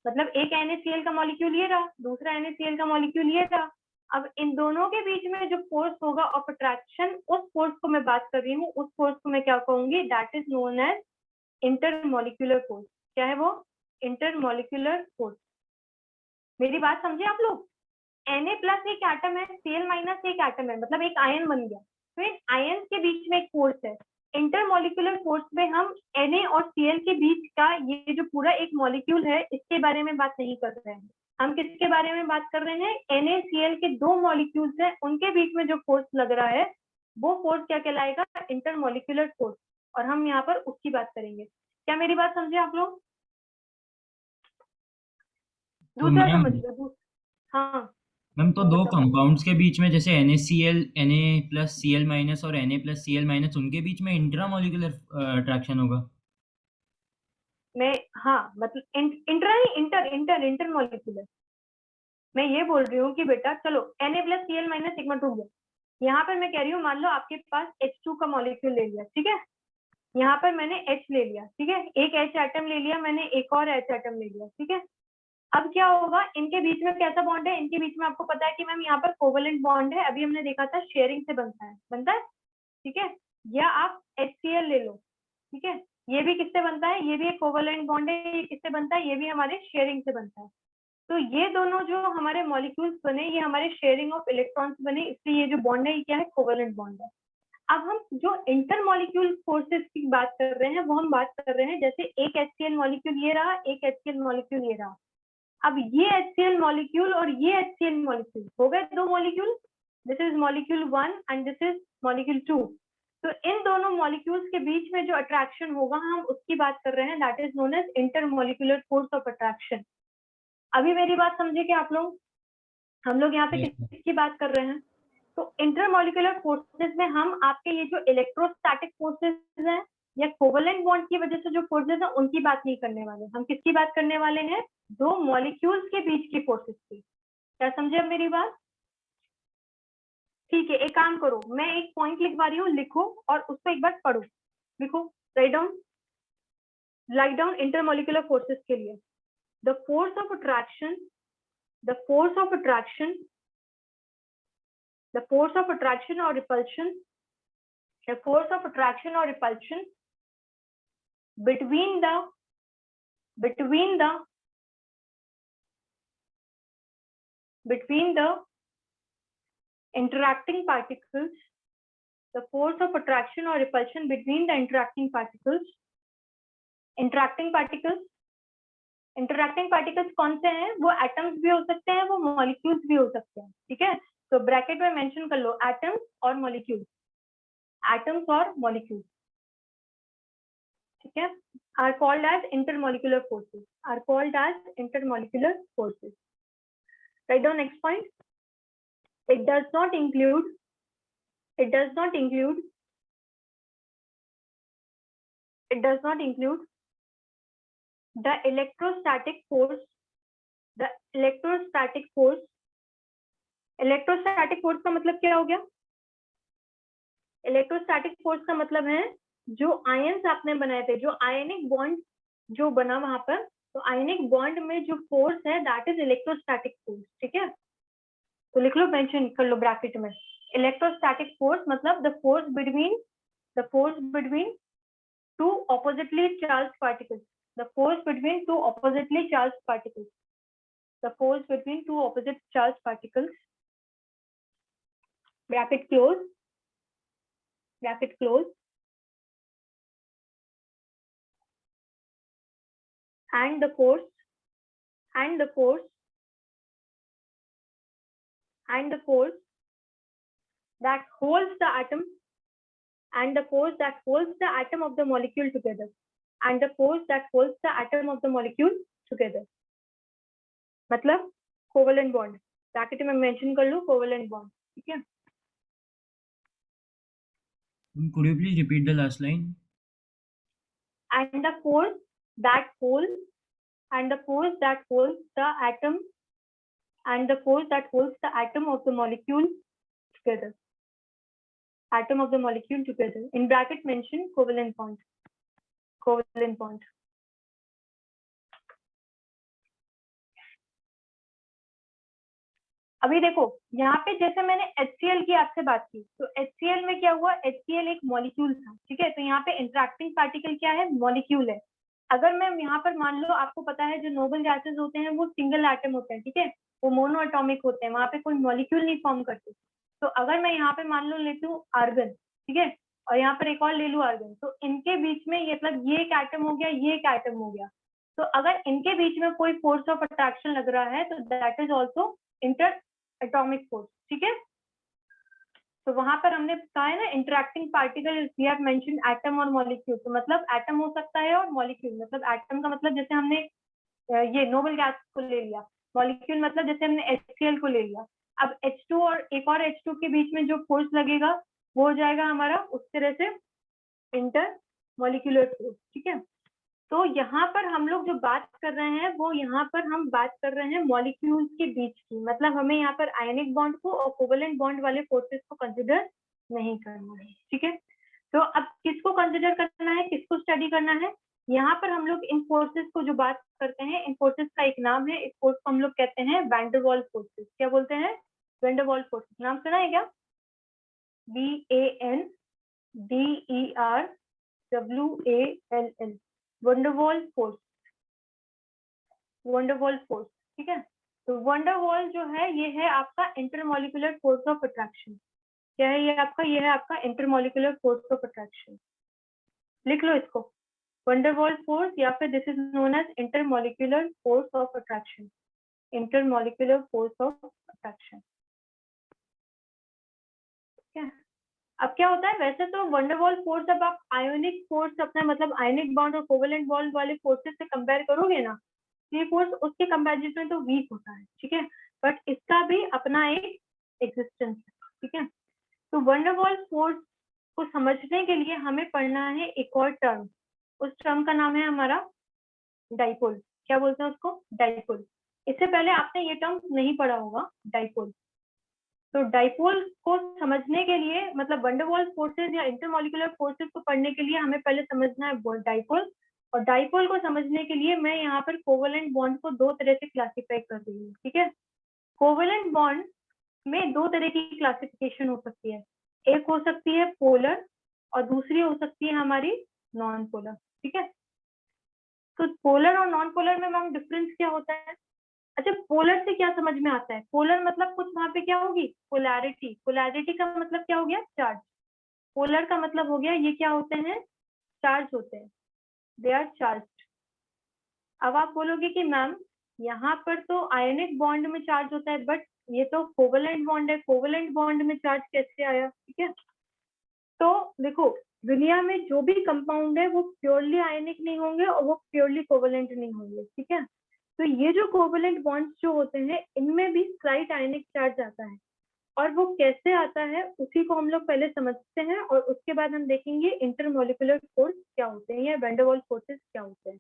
मतलब एक NaCl का मॉलिक्यूल ये रहा, दूसरा NaCl का मॉलिक्यूल ये रहा। अब इन दोनों के बीच में जो फोर्स होगा ऑफ अट्रैक्शन, उस फोर्स को मैं बात कर रही हूँ, उस फोर्स को मैं क्या कहूंगी, that is known as intermolecular force. क्या है वो, इंटरमॉलिक्यूलर फोर्स। मेरी बात समझे आप लोग। Na प्लस एक एटम है, Cl माइनस एक एटम है, मतलब एक आयन बन गया, तो इन आयन के बीच में एक फोर्स है। इंटरमॉलिक्यूलर फोर्स में हम Na और Cl के बीच का ये जो पूरा एक मॉलिक्यूल है इसके बारे में बात नहीं कर रहे हैं, हम किसके बारे में बात कर रहे हैं, NaCl के दो मॉलिक्यूल्स हैं उनके बीच में जो फोर्स लग रहा है वो फोर्स क्या कहलाएगा, इंटरमॉलिक्यूलर फोर्स, और हम यहाँ पर उसकी बात करेंगे। क्या मेरी बात समझे आप लोग। तो दूसरा मैम समझ लो, हाँ मैम तो दो बताओ। कंपाउंड्स के बीच में जैसे NaCl Na plus Cl minus और Na प्लस Cl माइनस उनके बीच में इंट्रामोलिकुलर अट्रैक्शन होगा। मैं हाँ मतलब इंटर मॉलिक्यूलर, मैं ये बोल रही हूँ कि बेटा चलो Na प्लस Cl माइनस एक मिनट रुक गया, यहाँ पर मैं कह रही हूँ मान लो आपके पास H2 का मॉलिक्यूल ले लिया, ठीक है, यहाँ पर मैंने H ले लिया, ठीक है, एक H एटम ले लिया मैंने, एक और H एटम ले लिया, ठीक है। अब क्या होगा, इनके बीच में कैसा बॉन्ड है, इनके बीच में आपको पता है कि मैम यहाँ पर कोवेलेंट बॉन्ड है, अभी हमने देखा था शेयरिंग से बनता है, ठीक है। या आप HCl ले लो, ठीक है, ये भी किससे बनता है, ये भी एक कोवेलेंट बॉन्ड है, ये किससे बनता है, ये भी हमारे शेयरिंग से बनता है। तो ये दोनों जो हमारे मॉलिक्यूल्स बने ये हमारे शेयरिंग ऑफ इलेक्ट्रॉन्स बने, इसलिए ये जो बॉन्ड है ये क्या है, कोवेलेंट बॉन्ड है। अब हम जो इंटर मॉलिक्यूल फोर्सेस की बात कर रहे हैं वो हम बात कर रहे हैं, जैसे एक HCl मॉलिक्यूल ये रहा, एक HCl मॉलिक्यूल ये रहा। अब ये HCl मॉलिक्यूल और ये HCl मॉलिक्यूल हो गए दो molecule, this is molecule 1 and this is molecule 2। तो इन दोनों मॉलिक्यूल्स के बीच में जो अट्रैक्शन होगा हम उसकी बात कर रहे हैं, that is known as intermolecular force of attraction. अभी मेरी बात समझे क्या आप लोग, हम लोग यहाँ पे Yes, किसकी बात कर रहे हैं, तो इंटरमॉलिक्यूलर फोर्सेस में हम आपके ये जो इलेक्ट्रोस्टैटिक फोर्सेस हैं या कोवेलेंट बॉन्ड की वजह से जो फोर्सेस हैं उनकी बात नहीं करने वाले, हम किसकी बात करने वाले हैं, दो मॉलिक्यूल्स के बीच की फोर्सेस की। क्या समझे अब मेरी बात, ठीक है। एक काम करो, मैं एक पॉइंट लिखवा रही हूँ, लिखो और उसको एक बार पढ़ो, लिखो, राइट डाउन इंटरमॉलिक्यूलर फोर्सेस के लिए, the force of attraction, the force of attraction, the force of attraction or repulsion, the force of attraction or repulsion between the interacting particles, the force of attraction or repulsion between the interacting particles कौन से हैं, वो atoms भी हो सकते हैं, वो molecules भी हो सकते हैं, ठीक है। तो ब्रैकेट में मेंशन कर लो एटम्स और मॉलिक्यूल्स, ठीक है, are called as intermolecular forces, write down next point. It does not include the electrostatic force, electrostatic force का मतलब क्या हो गया, इलेक्ट्रोस्टैटिक फोर्स का मतलब है जो आयंस आपने बनाए थे, जो आयनिक बॉन्ड जो बना वहां पर, तो आयनिक बॉन्ड में जो फोर्स है दैट इज इलेक्ट्रोस्टैटिक फोर्स, ठीक है। तो लिख लो, मेंशन कर लो ब्रैकेट में, इलेक्ट्रोस्टैटिक फोर्स मतलब the force between two oppositely charged particles, the force between two oppositely charged particles, bracket close, and the force and the force that holds the atom and the force that holds the atom of the molecule together and the force that holds the atom of the molecule together. मतलब covalent bond, bracket में mention कर लो covalent bond, ठीक है. Could you please repeat the last line? And the force that holds the atom and the force that holds the atom of the molecule together. Atom of the molecule together. In bracket mention covalent bond. Covalent bond. अभी देखो यहाँ पे जैसे मैंने HCl की आपसे बात की, तो HCl में क्या हुआ, HCl एक मॉलिक्यूल था, ठीक है. तो यहाँ पे इंटरेक्टिंग पार्टिकल क्या है, मॉलिक्यूल है. अगर मैं यहाँ पर मान लो, आपको पता है जो नोबल गैसेस होते हैं वो सिंगल एटम होते हैं, ठीक है, वो मोनो एटॉमिक होते हैं, वहां पे कोई मॉलिक्यूल नहीं फॉर्म करते. तो अगर मैं यहाँ पे मान लो लेती हूँ आर्गन, ठीक है, और यहाँ पर एक और ले लूँ आर्गन, तो इनके बीच में मतलब ये एक एटम हो गया, ये एक एटम हो गया. तो अगर इनके बीच में कोई फोर्स ऑफ अट्रैक्शन लग रहा है तो that is also inter atomic force, ठीक है. तो वहां पर हमने कहा है ना interacting particle, we have mention atom और मॉलिक्यूल. तो मतलब एटम हो सकता है और मॉलिक्यूल, मतलब एटम का मतलब जैसे हमने ये नोबल गैस को ले लिया, मॉलिक्यूल मतलब जैसे हमने HCl को ले लिया. अब H2 और एक और H2 के बीच में जो फोर्स लगेगा वो हो जाएगा हमारा उस तरह से इंटर मॉलिक्यूलर फोर्स, ठीक है. तो यहाँ पर हम लोग जो बात कर रहे हैं वो यहाँ पर हम बात कर रहे हैं मॉलिक्यूल्स के बीच की, मतलब हमें यहाँ पर आयनिक बॉन्ड को और कोवेलेंट बॉन्ड वाले फोर्सेस को कंसिडर नहीं करना है, ठीक है. तो अब किसको कंसिडर करना है, किसको स्टडी करना है, यहाँ पर हम लोग इन फोर्सेस को जो बात करते हैं, इन फोर्सेस का एक नाम है, इस फोर्स को हम लोग कहते हैं वैन डर वाल्स फोर्सेस. क्या बोलते हैं, वैन डर वाल्स फोर्सेस. नाम सुना है क्या, VANDERWALL, van der Waals force, van der Waals force, ठीक है. तो वैन डर वाल जो है ये है आपका इंटरमॉलिक्यूलर फोर्स ऑफ अट्रैक्शन. क्या है ये आपका, ये है आपका इंटरमॉलिक्यूलर फोर्स ऑफ अट्रैक्शन. लिख लो इसको, वैन डर वाल्स फोर्स, या फिर this is known as intermolecular force of attraction. Intermolecular force of attraction, ठीक है. अब क्या होता है, वैसे तो वैन डर वाल फोर्स जब आप आयोनिक फोर्स अपना मतलब आयनिक बॉन्ड और कोवेलेंट बॉन्ड वाले फोर्सेस से कंपेयर करोगे ना, ये फोर्स उसके कंपैरिजन में तो वीक होता है, ठीक है, बट इसका भी अपना एक एग्जिस्टेंस है, ठीक है. तो वैन डर वाल फोर्स को समझने के लिए हमें पढ़ना है एक और टर्म, उस टर्म का नाम है हमारा डाइपोल. क्या बोलते हैं उसको, डाइपोल. इससे पहले आपने ये टर्म नहीं पढ़ा होगा, डाइपोल. तो डाइपोल को समझने के लिए मतलब वैन डर वाल्स फोर्सेस या इंटरमॉलिक्यूलर फोर्सेस को पढ़ने के लिए हमें पहले समझना है डाइपोल. और डाइपोल को समझने के लिए मैं यहाँ पर कोवेलेंट बॉन्ड को दो तरह से क्लासिफाई कर रही हूँ, ठीक है. कोवेलेंट बॉन्ड में दो तरह की क्लासिफिकेशन हो सकती है, एक हो सकती है पोलर और दूसरी हो सकती है हमारी नॉन पोलर, ठीक है. तो पोलर और नॉन पोलर में मैम डिफरेंस क्या होता है. अच्छा, पोलर से क्या समझ में आता है, पोलर मतलब कुछ वहां पे क्या होगी, पोलैरिटी. पोलैरिटी का मतलब क्या हो गया, चार्ज. पोलर का मतलब हो गया ये क्या होते हैं, चार्ज होते हैं, दे आर चार्ज्ड. अब आप बोलोगे कि मैम यहाँ पर तो आयनिक बॉन्ड में चार्ज होता है, बट ये तो कोवेलेंट बॉन्ड है, कोवेलेंट बॉन्ड में चार्ज कैसे आया, ठीक है. तो देखो दुनिया में जो भी कंपाउंड है वो प्योरली आयनिक नहीं होंगे और वो प्योरली कोवेलेंट नहीं होंगे, ठीक है. तो ये जो कोवेलेंट बॉन्ड्स जो होते हैं इनमें भी स्लाइट आयनिक चार्ज आता है, और वो कैसे आता है उसी को हम लोग पहले समझते हैं, और उसके बाद हम देखेंगे इंटरमॉलिक्यूलर फोर्स क्या होते हैं या वैन डर वाल्स फोर्सेस क्या होते हैं,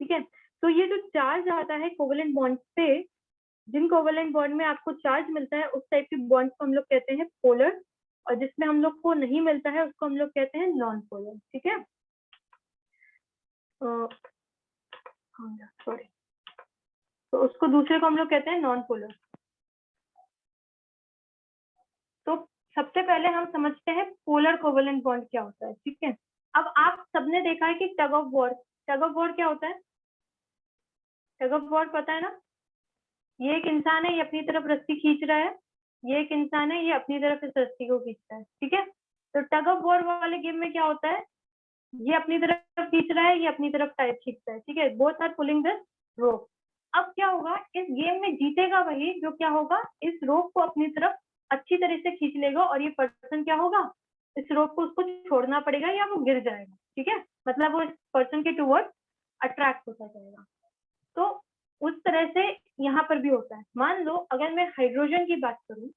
ठीक है. तो ये जो चार्ज आता है कोवेलेंट बॉन्ड पे, जिन कोवेलेंट बॉन्ड में आपको चार्ज मिलता है उस टाइप के बॉन्ड को हम लोग कहते हैं पोलर, और जिसमें हम लोग को नहीं मिलता है उसको हम लोग कहते हैं नॉन पोलर, ठीक है. सॉरी, तो उसको दूसरे को हम लोग कहते हैं नॉन पोलर. तो सबसे पहले हम समझते हैं पोलर कोवेलेंट बॉन्ड क्या होता है, ठीक है. अब आप सबने देखा है कि tug of war, tug of war क्या होता है, टग ऑफ वॉर पता है ना, ये एक इंसान है, ये अपनी तरफ रस्सी खींच रहा है, ये एक इंसान है, ये अपनी तरफ इस रस्सी को खींचता है, ठीक है. तो टग ऑफ वॉर वाले गेम में क्या होता है, ये अपनी तरफ खींच रहा है, ये अपनी तरफ टाइप खींचता है, ठीक है, both are pulling this rope. अब क्या होगा, इस गेम में जीतेगा वही जो क्या होगा, इस रोप को अपनी तरफ अच्छी तरह से खींच लेगा, और ये पर्सन क्या होगा, इस रोप को उसको छोड़ना पड़ेगा या वो गिर जाएगा। ठीक है, मतलब वो इस पर्सन के टुवर्ड अट्रैक्ट होता जाएगा। तो उस तरह से यहाँ पर भी होता है। मान लो अगर मैं हाइड्रोजन की बात करूं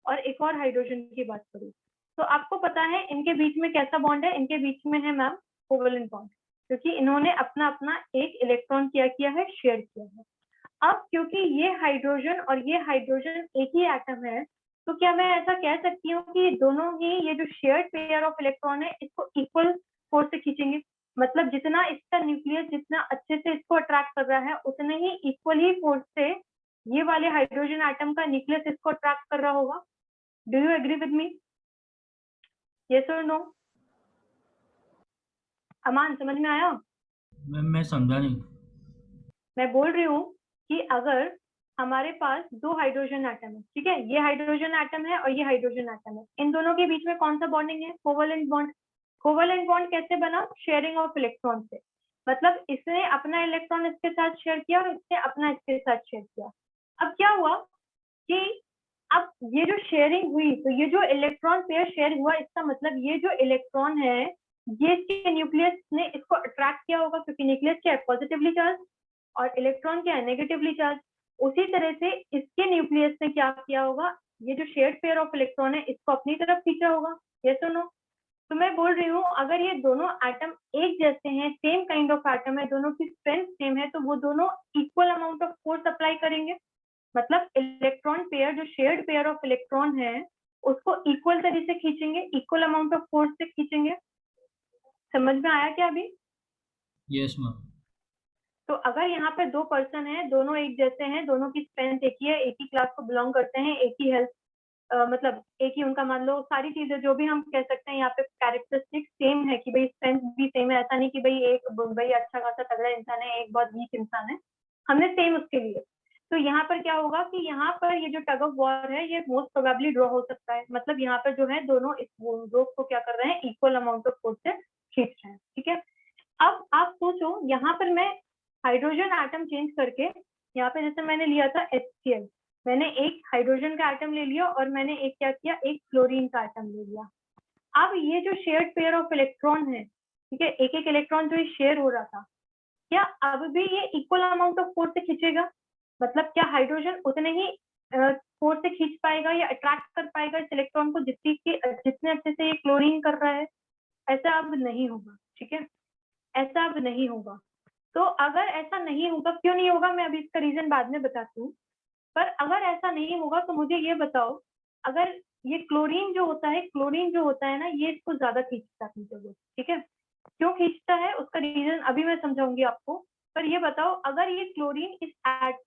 और एक और हाइड्रोजन की बात करूं, तो आपको पता है इनके बीच में कैसा बॉन्ड है, इनके बीच में है मैम कोवेलेंट बॉन्ड, क्योंकि इन्होंने अपना अपना एक इलेक्ट्रॉन क्या किया है, शेयर किया है। अब क्योंकि ये हाइड्रोजन और ये हाइड्रोजन एक ही एटम है, तो क्या मैं ऐसा कह सकती हूँ कि दोनों ही ये जो शेयर्ड पेयर ऑफ इलेक्ट्रॉन है इसको इक्वल फोर्स से खींचेंगे? मतलब जितना इसका न्यूक्लियस जितना अच्छे से इसको अट्रैक्ट कर रहा है, उतने ही इक्वल ही फोर्स से ये वाले हाइड्रोजन एटम का न्यूक्लियस इसको अट्रैक्ट कर रहा होगा। Do you agree with me? Yes और नो? अमान, समझ में आया? मैं समझा नहीं। मैं बोल रही हूँ कि अगर हमारे पास दो हाइड्रोजन एटम है, ठीक है, ये हाइड्रोजन एटम है और ये हाइड्रोजन एटम है, इन दोनों के बीच में कौन सा बॉन्डिंग है? Covalent bond. कोवेलेंट बॉन्ड कैसे बना? शेयरिंग ऑफ इलेक्ट्रॉन से। मतलब इसने अपना इलेक्ट्रॉन इसके साथ शेयर किया और इसने अपना इसके साथ शेयर किया। अब क्या हुआ कि अब ये जो शेयरिंग हुई, तो ये जो इलेक्ट्रॉन पेयर शेयर हुआ, इसका मतलब ये जो इलेक्ट्रॉन है ये इसके न्यूक्लियस ने इसको अट्रैक्ट किया होगा, क्योंकि न्यूक्लियस क्या है, पॉजिटिवली चार्ज, और इलेक्ट्रॉन क्या है, नेगेटिवली चार्ज। उसी तरह से इसके न्यूक्लियस ने क्या किया होगा, ये जो शेयर्ड पेयर ऑफ इलेक्ट्रॉन है इसको अपनी तरफ खींचा होगा। यस और नो? तो मैं बोल रही हूँ अगर ये दोनों एटम एक जैसे हैं, सेम काइंड ऑफ एटम है, दोनों की स्ट्रेंथ सेम है, तो वो दोनों equal amount of force apply करेंगे। मतलब इलेक्ट्रॉन पेयर जो शेयर्ड पेयर ऑफ इलेक्ट्रॉन है उसको इक्वल तरीके से खींचेंगे, इक्वल अमाउंट ऑफ फोर्स से खींचेंगे। समझ में आया क्या अभी? Yes ma'am. तो अगर यहाँ पे दो पर्सन है, दोनों एक जैसे हैं, दोनों की स्ट्रेंथ एक ही है, एक ही क्लास को बिलोंग करते हैं, एक ही हेल्थ मतलब एक ही उनका मान लो सारी चीजें जो भी हम कह सकते हैं यहाँ पे कैरेक्टरिस्टिक सेम है, कि भाई स्ट्रेंथ भी सेम है, ऐसा नहीं कि भाई एक भाई अच्छा खासा तगड़ा इंसान है, एक बहुत वीक इंसान है, हमने सेम उसके लिए। तो यहाँ पर क्या होगा कि यहाँ पर ये जो टग ऑफ वॉर है ये मोस्ट प्रोबेबली ड्रॉ हो सकता है। मतलब यहाँ पर जो है दोनों इस रोप को क्या कर रहे हैं, इक्वल अमाउंट ऑफ फोर्स से खींच रहे हैं। ठीक है, अब आप सोचो यहाँ पर मैं हाइड्रोजन एटम चेंज करके, यहाँ पे जैसे मैंने लिया था HCl, मैंने एक हाइड्रोजन का एटम ले लिया और मैंने एक क्या किया, एक क्लोरीन का एटम ले लिया। अब ये जो शेयर्ड पेयर ऑफ इलेक्ट्रॉन है, ठीक है, एक एक इलेक्ट्रॉन जो शेयर हो रहा था, क्या अब भी ये इक्वल अमाउंट ऑफ फोर्स से खींचेगा? मतलब क्या हाइड्रोजन उतने ही फोर्स से खींच पाएगा या अट्रैक्ट कर पाएगा इस इलेक्ट्रॉन को जितने अच्छे से ये क्लोरीन कर रहा है? ऐसा अब नहीं होगा। ठीक है, ऐसा अब नहीं होगा। तो अगर ऐसा नहीं होगा, क्यों नहीं होगा, मैं अभी इसका रीजन बाद में बताती हूँ। पर अगर ऐसा नहीं होगा तो मुझे ये बताओ, अगर ये क्लोरीन जो होता है, क्लोरीन जो होता है ना, ये इसको ज्यादा खींचता है अपनी तरफ। ठीक है, क्यों खींचता है उसका रीजन अभी मैं समझाऊंगी आपको। पर ये बताओ, अगर ये क्लोरीन इस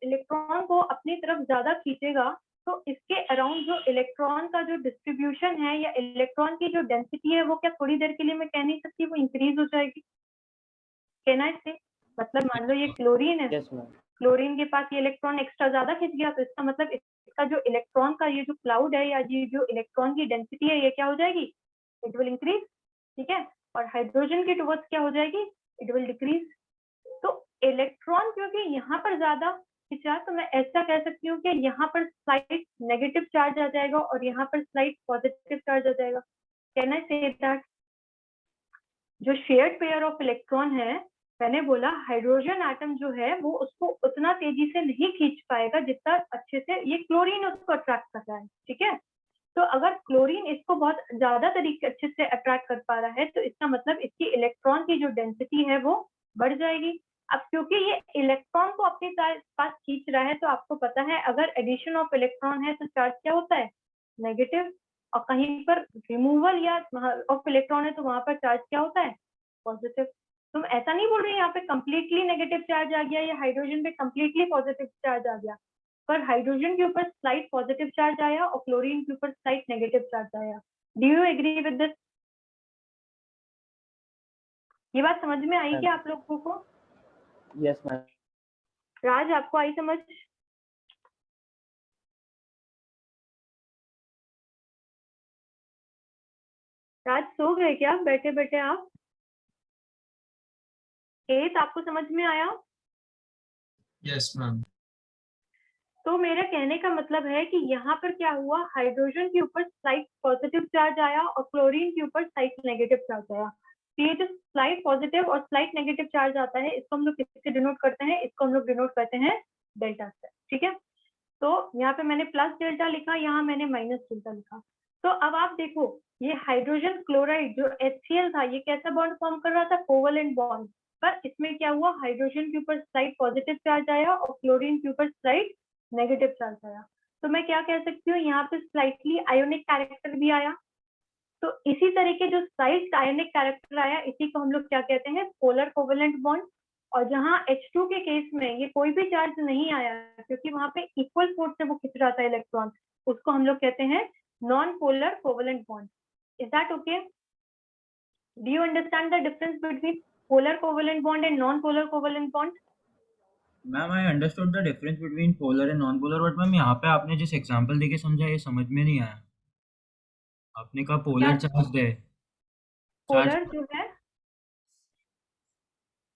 इलेक्ट्रॉन को अपनी तरफ ज्यादा खींचेगा तो इसके अराउंड जो इलेक्ट्रॉन का जो डिस्ट्रीब्यूशन है या इलेक्ट्रॉन की जो डेंसिटी है वो क्या थोड़ी देर के लिए मैं कह नहीं सकती वो इंक्रीज हो जाएगी? कहना है इससे मतलब मान लो ये क्लोरीन है, यस मैम। क्लोरीन के पास ये इलेक्ट्रॉन एक्स्ट्रा ज्यादा खिंच गया, तो इसका मतलब इसका जो इलेक्ट्रॉन का ये जो क्लाउड है या ये जो इलेक्ट्रॉन की डेंसिटी है ये क्या हो जाएगी, इट विल इंक्रीज। ठीक है, और हाइड्रोजन की टुवर्ड्स क्या हो जाएगी, इट विल डिक्रीज। तो इलेक्ट्रॉन क्योंकि यहाँ पर ज्यादा खिंचा, तो मैं ऐसा कह सकती हूँ कि यहाँ पर स्लाइट नेगेटिव चार्ज आ जाएगा और यहाँ पर स्लाइट पॉजिटिव चार्ज आ जाएगा। कैन आई से दैट जो शेयर्ड पेयर ऑफ इलेक्ट्रॉन है, मैंने बोला हाइड्रोजन एटम जो है वो उसको उतना तेजी से नहीं खींच पाएगा जितना अच्छे से ये क्लोरीन उसको अट्रैक्ट कर रहा है। ठीक है, तो अगर क्लोरीन इसको बहुत ज्यादा तरीके अच्छे से अट्रैक्ट कर पा रहा है तो इसका मतलब इसकी इलेक्ट्रॉन की जो डेंसिटी है वो बढ़ जाएगी। अब क्योंकि ये इलेक्ट्रॉन को अपने पास खींच रहा है, तो आपको पता है अगर एडिशन ऑफ इलेक्ट्रॉन है तो चार्ज क्या होता है, नेगेटिव, और कहीं पर रिमूवल या ऑफ इलेक्ट्रॉन है तो वहां पर चार्ज क्या होता है, पॉजिटिव। तुम ऐसा नहीं बोल रहे यहाँ पे कंप्लीटली नेगेटिव चार्ज आ गया या हाइड्रोजन पे कंप्लीटली पॉजिटिव चार्ज आ गया, पर हाइड्रोजन के ऊपर स्लाइट पॉजिटिव चार्ज आया और क्लोरीन के ऊपर स्लाइट नेगेटिव चार्ज आया। Do you agree with this? ये बात समझ में आई क्या आप लोगों को? Yes ma'am. राज, आपको आई समझ? राज सो गए क्या बैठे बैठे आप? आपको समझ में आया? Yes ma'am. तो मेरा कहने का मतलब है कि यहाँ पर क्या हुआ, हाइड्रोजन के ऊपर स्लाइट पॉजिटिव चार्ज आया और क्लोरीन के ऊपर स्लाइट नेगेटिव चार्ज आया। तो ये जो स्लाइट पॉजिटिव और स्लाइट नेगेटिव चार्ज आता है, इसको हम लोग किससे डिनोट करते हैं, इसको हम लोग डिनोट करते हैं डेल्टा से। ठीक है, तो यहाँ पे मैंने प्लस डेल्टा लिखा, यहाँ मैंने माइनस डेल्टा लिखा। तो अब आप देखो, ये हाइड्रोजन क्लोराइड जो HCl था, ये कैसा बॉन्ड फॉर्म कर रहा था, कोवेलेंट बॉन्ड। पर इसमें क्या हुआ, हाइड्रोजन के ऊपर स्लाइट पॉजिटिव चार्ज आया और क्लोरीन के ऊपर स्लाइट नेगेटिव चार्ज आया। तो मैं क्या कह सकती हूँ, यहाँ पे स्लाइटली आयोनिक कैरेक्टर भी आया। तो इसी तरह के जो स्लाइट आयोनिक कैरेक्टर आया, इसी को हम लोग क्या कहते हैं, पोलर कोवेलेंट बॉन्ड। और जहाँ H2 के केस में ये कोई भी चार्ज नहीं आया, क्योंकि वहां पे इक्वल फोर्स से वो खींच रहा था इलेक्ट्रॉन, उसको हम लोग कहते हैं non polar covalent bond. Is that okay? Do you understand the difference between polar covalent bond and non polar covalent bond? Ma'am I understood the difference between polar and non polar, but ma'am यहाँ पे आपने जिस example देके समझा ये समझ में नहीं आया। आपने कहा पोलर चार्ज है, पोलर जो है,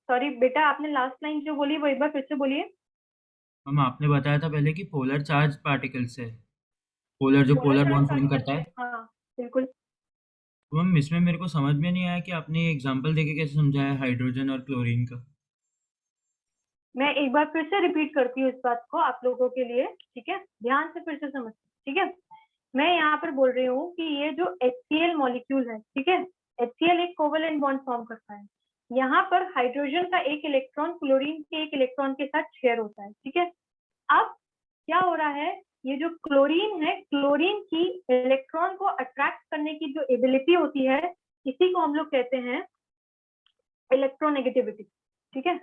सॉरी बेटा, आपने लास्ट लाइन जो बोली वो एक बार फिर से बोलिए। मैम आपने बताया था पहले कि पोलर चार्ज पार्टिकल्स है, पोलर जो पोलर बॉन्ड फॉर्म करता है। हाँ बिल्कुल। तो मैम इसमें मेरे को समझ में नहीं आया कि आपने एग्जांपल देके कैसे समझाया हाइड्रोजन और क्लोरीन का। मैं एक बार फिर से रिपीट करती हूँ इस बात को आप लोगों के लिए, ठीक है, ध्यान से फिर से समझ, ठीक है। मैं यहाँ पर बोल रही हूँ कि ये जो HCl मॉलिक्यूल है, ठीक है, HCl एक कोवेलेंट बॉन्ड फॉर्म करता है। यहाँ पर हाइड्रोजन का एक इलेक्ट्रॉन क्लोरीन के एक इलेक्ट्रॉन के साथ शेयर होता है, ठीक है। अब क्या हो रहा है, ये जो क्लोरीन है, क्लोरीन की इलेक्ट्रॉन को अट्रैक्ट करने की जो एबिलिटी होती है, इसी को हम लोग कहते हैं इलेक्ट्रोनेगेटिविटी। ठीक है,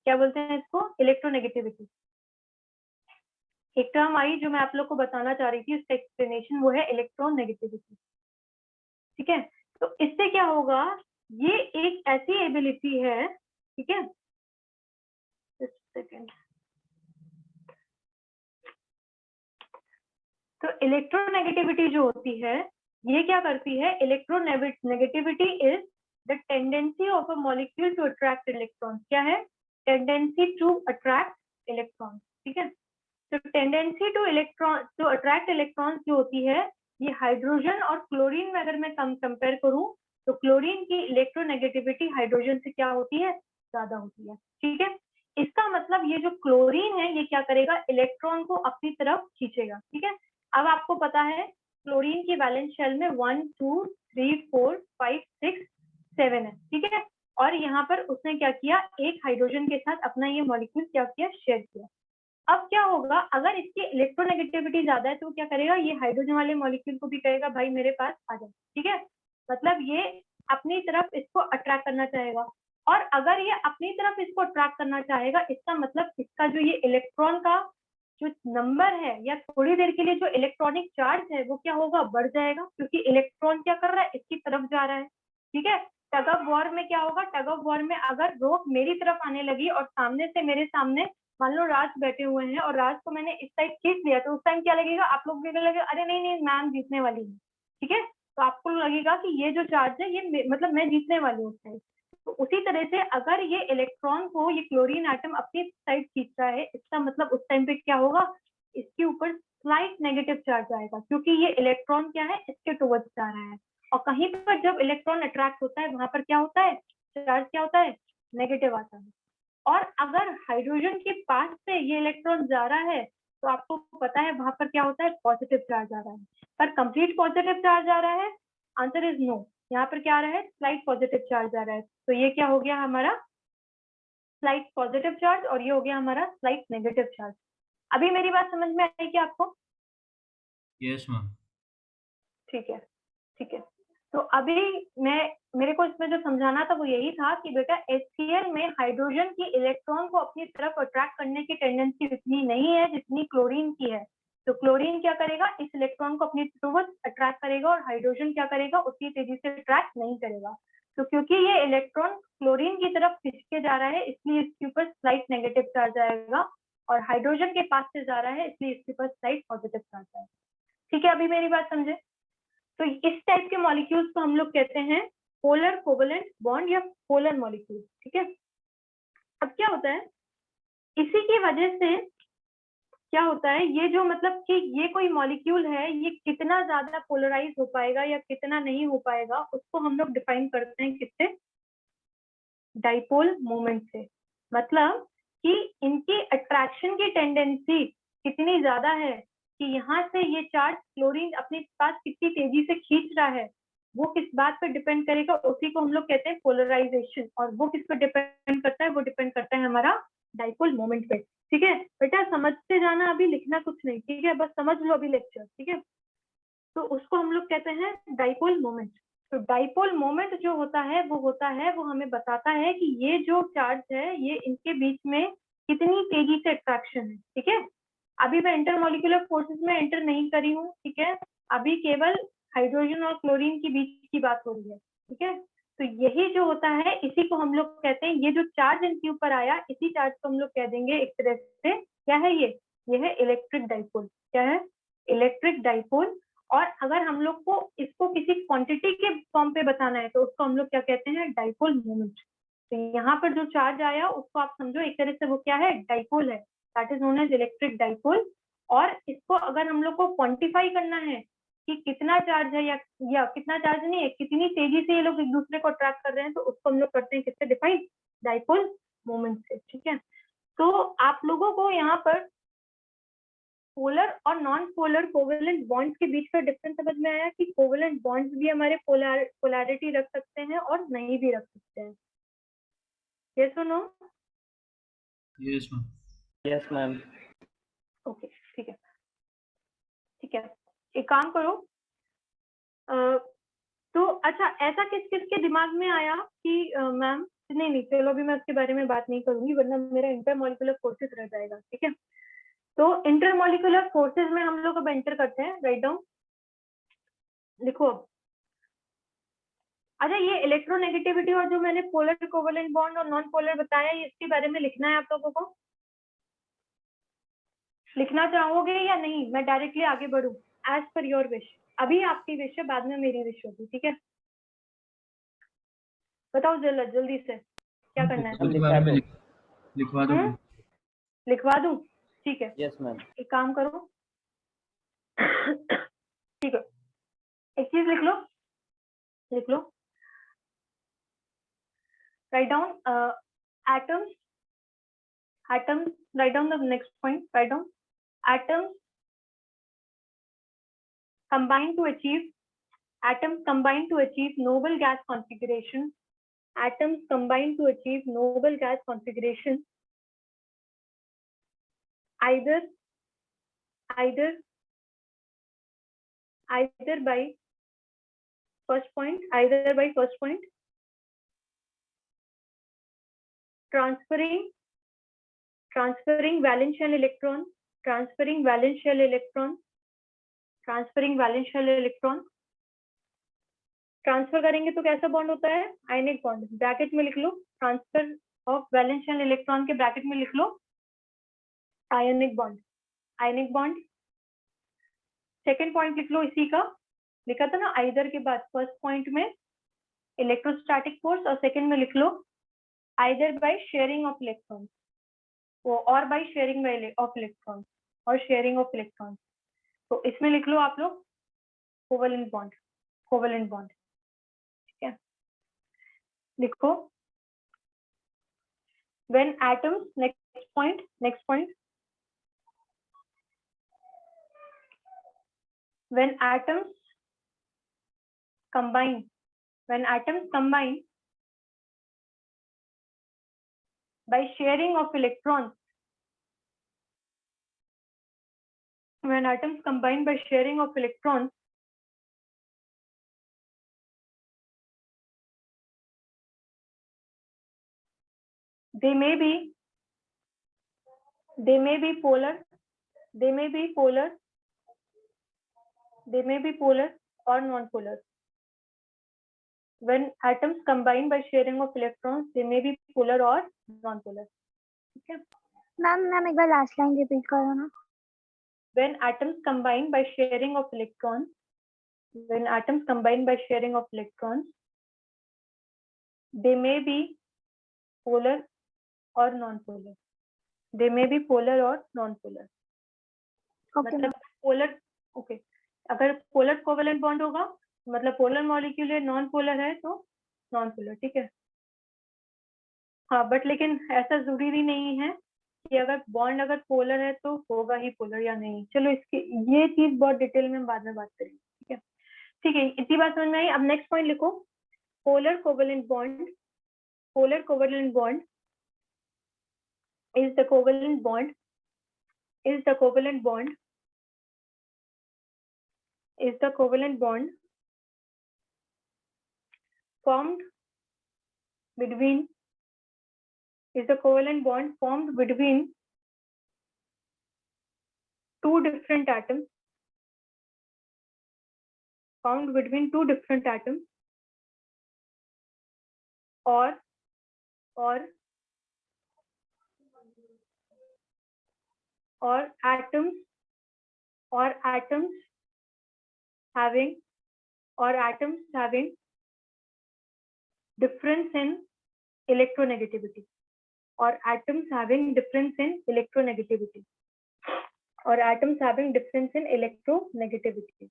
क्या बोलते हैं इसको, इलेक्ट्रोनेगेटिविटी। एक टर्म आई जो मैं आप लोग को बताना चाह रही थी, उसका एक्सप्लेनेशन वो है इलेक्ट्रोनेगेटिविटी। ठीक है, तो इससे क्या होगा, ये एक ऐसी एबिलिटी है, ठीक है, सेकेंड। तो इलेक्ट्रोनेगेटिविटी जो होती है, ये क्या करती है, electronegativity is the tendency of a molecule to attract electron. क्या है, टेंडेंसी टू अट्रैक्ट इलेक्ट्रॉन। ठीक है, तो tendency to electron to attract electron जो होती है, ये हाइड्रोजन और क्लोरीन में अगर मैं कंपेयर करूं, तो क्लोरीन की इलेक्ट्रोनेगेटिविटी हाइड्रोजन से क्या होती है, ज्यादा होती है। ठीक है, इसका मतलब ये जो क्लोरीन है, ये क्या करेगा, इलेक्ट्रॉन को अपनी तरफ खींचेगा। ठीक है, अब आपको पता है क्लोरीन की वैलेंस शेल में 1 2 3 4 5 6 7 है। ठीक है, और यहाँ पर उसने क्या किया, एक हाइड्रोजन के साथ अपना ये मॉलिक्यूल क्या किया, शेयर किया। अब क्या होगा, अगर इसकी इलेक्ट्रोनेगेटिविटी ज्यादा है तो क्या करेगा, ये हाइड्रोजन वाले मॉलिक्यूल को भी कहेगा भाई मेरे पास आ जाए। ठीक है, मतलब ये अपनी तरफ इसको अट्रैक्ट करना चाहेगा। और अगर ये अपनी तरफ इसको अट्रैक्ट करना चाहेगा, इसका मतलब इसका जो ये इलेक्ट्रॉन का जो नंबर है, या थोड़ी देर के लिए जो इलेक्ट्रॉनिक चार्ज है, वो क्या होगा, बढ़ जाएगा, क्योंकि इलेक्ट्रॉन क्या कर रहा है, इसकी तरफ जा रहा है। ठीक है, टग ऑफ वॉर में क्या होगा, टग ऑफ वॉर में अगर रोप मेरी तरफ आने लगी और सामने से मेरे सामने मान लो राज बैठे हुए हैं और राज को मैंने इस साइड खींच लिया, तो उस टाइम क्या लगेगा, आप लोग को लगेगा अरे नहीं नहीं मैम जीतने वाली है। ठीक है, तो आपको लगेगा कि ये जो चार्ज है ये मतलब मैं जीतने वाली हूँ उस टाइम। तो उसी तरह से अगर ये इलेक्ट्रॉन को ये क्लोरीन एटम अपनी साइड खींच रहा है, इसका मतलब उस टाइम पे क्या होगा, इसके ऊपर स्लाइट नेगेटिव चार्ज आएगा, क्योंकि ये इलेक्ट्रॉन क्या है, इसके टुवर्ड्स जा रहा है। और कहीं पर जब इलेक्ट्रॉन अट्रैक्ट होता है, वहां पर क्या होता है, चार्ज क्या होता है, नेगेटिव आता है। और अगर हाइड्रोजन के पास से ये इलेक्ट्रॉन जा रहा है, तो आपको पता है वहां पर क्या होता है, पॉजिटिव चार्ज आ रहा है। पर कंप्लीट पॉजिटिव चार्ज आ रहा है, आंसर इज नो। यहाँ पर क्या आ रहा है, स्लाइट पॉजिटिव चार्ज आ रहा है। तो ये क्या हो गया हमारा, स्लाइट पॉजिटिव चार्ज, और ये हो गया हमारा स्लाइट नेगेटिव चार्ज। अभी मेरी बात समझ में आई क्या आपको? Yes ma'am. ठीक है, ठीक है, तो अभी मेरे को इसमें जो समझाना था वो यही था कि बेटा HCl में हाइड्रोजन की इलेक्ट्रॉन को अपनी तरफ अट्रैक्ट करने की टेंडेंसी इतनी नहीं है जितनी क्लोरीन की है। तो क्लोरीन क्या करेगा, इस इलेक्ट्रॉन को अपनी तरफ अट्रैक्ट करेगा, और हाइड्रोजन क्या करेगा, उतनी तेजी से अट्रैक्ट नहीं करेगा। तो क्योंकि ये इलेक्ट्रॉन क्लोरीन की तरफ खिंच के जा रहा है, इसलिए इसके ऊपर स्लाइट नेगेटिव चार्ज आएगा, और हाइड्रोजन के पास से जा रहा है, इसलिए इसके ऊपर स्लाइट पॉजिटिव चार्ज आएगा। ठीक है, अभी मेरी बात समझे? तो इस टाइप के मॉलिक्यूल्स को हम लोग कहते हैं पोलर कोवेलेंट बॉन्ड या पोलर मॉलिक्यूल। ठीक है, अब क्या होता है, इसी की वजह से क्या होता है, ये जो मतलब कि ये कोई मॉलिक्यूल है, ये कितना ज्यादा पोलराइज हो पाएगा या कितना नहीं हो पाएगा, उसको हम लोग डिफाइन करते हैं किससे, डाइपोल मोमेंट से। मतलब कि इनकी अट्रैक्शन की टेंडेंसी कितनी ज्यादा है कि यहाँ से ये चार्ज क्लोरीन अपने पास कितनी तेजी से खींच रहा है, वो किस बात पर डिपेंड करेगा, उसी को हम लोग कहते हैं पोलराइजेशन। और वो किस पर डिपेंड करता है, वो डिपेंड करता है हमारा डाइपोल मोमेंट पे। ठीक है बेटा, समझते जाना, अभी लिखना कुछ नहीं, ठीक है, बस समझ लो अभी लेक्चर, ठीक है। तो उसको हम लोग कहते हैं डाइपोल मोमेंट। तो डाइपोल मोमेंट जो होता है वो हमें बताता है कि ये जो चार्ज है ये इनके बीच में कितनी तेजी से अट्रैक्शन है। ठीक है, अभी मैं इंटरमोलिकुलर फोर्सेस में एंटर नहीं करी हूँ, ठीक है, अभी केवल हाइड्रोजन और क्लोरीन के बीच की बात हो रही है। ठीक है, तो यही जो होता है इसी को हम लोग कहते हैं, ये जो चार्ज इनके ऊपर आया इसी चार्ज को हम लोग कह देंगे एक तरह से, क्या है ये है इलेक्ट्रिक डाइपोल। क्या है, इलेक्ट्रिक डाइपोल। और अगर हम लोग को इसको किसी क्वांटिटी के फॉर्म पे बताना है तो उसको हम लोग क्या कहते हैं, डाइपोल मोमेंट। तो यहाँ पर जो चार्ज आया उसको आप समझो एक तरह से वो क्या है, डाइपोल है, that is known as electric dipole. और इसको अगर हम लोग को क्वांटिफाई करना है कि कितना चार्ज है या कितना चार्ज नहीं है, कितनी तेजी से ये लोग एक दूसरे को अट्रैक्ट कर रहे हैं, तो उसको हम लोग करते हैं किससे डिफाइन, डाइपोल मोमेंट से। ठीक है, तो आप लोगों को यहाँ पर पोलर और नॉन पोलर कोवेलेंट बॉन्ड्स के बीच का डिफरेंस समझ में आया कि कोवेलेंट बॉन्ड्स भी हमारे पोलैरिटी रख सकते हैं और नहीं भी रख सकते हैं। यस और no? Yes ma'am. Yes ma'am. Okay, ठीक है, ठीक है, एक काम करो, तो अच्छा ऐसा किस किस के दिमाग में आया कि मैम नहीं नहीं चलो अभी मैं उसके बारे में बात नहीं करूंगी वरना मेरा इंटरमोलिकुलर फोर्सेस रह जाएगा। ठीक है, तो इंटरमोलिकुलर फोर्सेस में हम लोग अब एंटर करते हैं, राइट डाउन, लिखो अब। अच्छा, ये इलेक्ट्रोनेगेटिविटी और जो मैंने पोलर कोवेलेंट बॉन्ड और नॉन पोलर बताया, ये इसके बारे में लिखना है आप लोगों को, लिखना चाहोगे या नहीं, मैं डायरेक्टली आगे बढ़ूं, एज पर योर विश। अभी आपकी विश है, बाद में मेरी विश होगी। ठीक है, बताओ जल्दी जल्दी से क्या करना है। के बारे में लिखवा दो। लिखवा दूं? ठीक है, यस मैम। एक काम करो ठीक है, एक चीज लिख लो, लिख लो, write down atoms, write down the next point, write down atoms combine to achieve, atoms combine to achieve noble gas configuration, atoms combine to achieve noble gas configuration either by first point, transferring valence shell electron, transferring valence shell electron, transfer करेंगे तो कैसा bond होता है, ionic bond. Bracket में लिख लो, transfer of valence shell electron के bracket में लिख लो ionic bond, ionic bond. Second point लिख लो इसी का, लिखा था ना आइदर के बाद, फर्स्ट पॉइंट में इलेक्ट्रोस्टैटिक फोर्स और सेकेंड में लिख लो either by sharing of electron, वो और बाय शेयरिंग ऑफ इलेक्ट्रॉन और शेयरिंग ऑफ इलेक्ट्रॉन। तो इसमें लिख लो आप लोग कोवेलेंट बॉन्ड, कोवेलेंट बॉन्ड। ठीक है, लिखो when atoms, next point, when atoms combine by sharing of electrons, when atoms combine by sharing of electrons, they may be polar, they may be polar or non-polar. When atoms combine by sharing of electrons, they may be polar or non-polar. ठीक है ma'am एक बार last line repeat करो ना। when atoms combine by sharing of electrons, they may be polar or non-polar, okay मतलब polar, okay, अगर polar covalent bond होगा मतलब polar molecule है, नॉन पोलर है तो नॉन पोलर, ठीक है। हाँ बट लेकिन ऐसा जरूरी नहीं है कि अगर बॉन्ड अगर पोलर है तो होगा ही पोलर या नहीं। चलो इसकी ये चीज बहुत डिटेल में बाद में बात करेंगे, ठीक है। ठीक है, इतनी बात समझ में आई। अब नेक्स्ट पॉइंट लिखो, polar covalent bond, polar covalent bond is the covalent bond is the covalent bond is the covalent bond formed between is the covalent bond formed between two different atoms found between two different atoms or atoms having difference in electronegativity or atoms having difference in electronegativity or atoms having difference in electronegativity.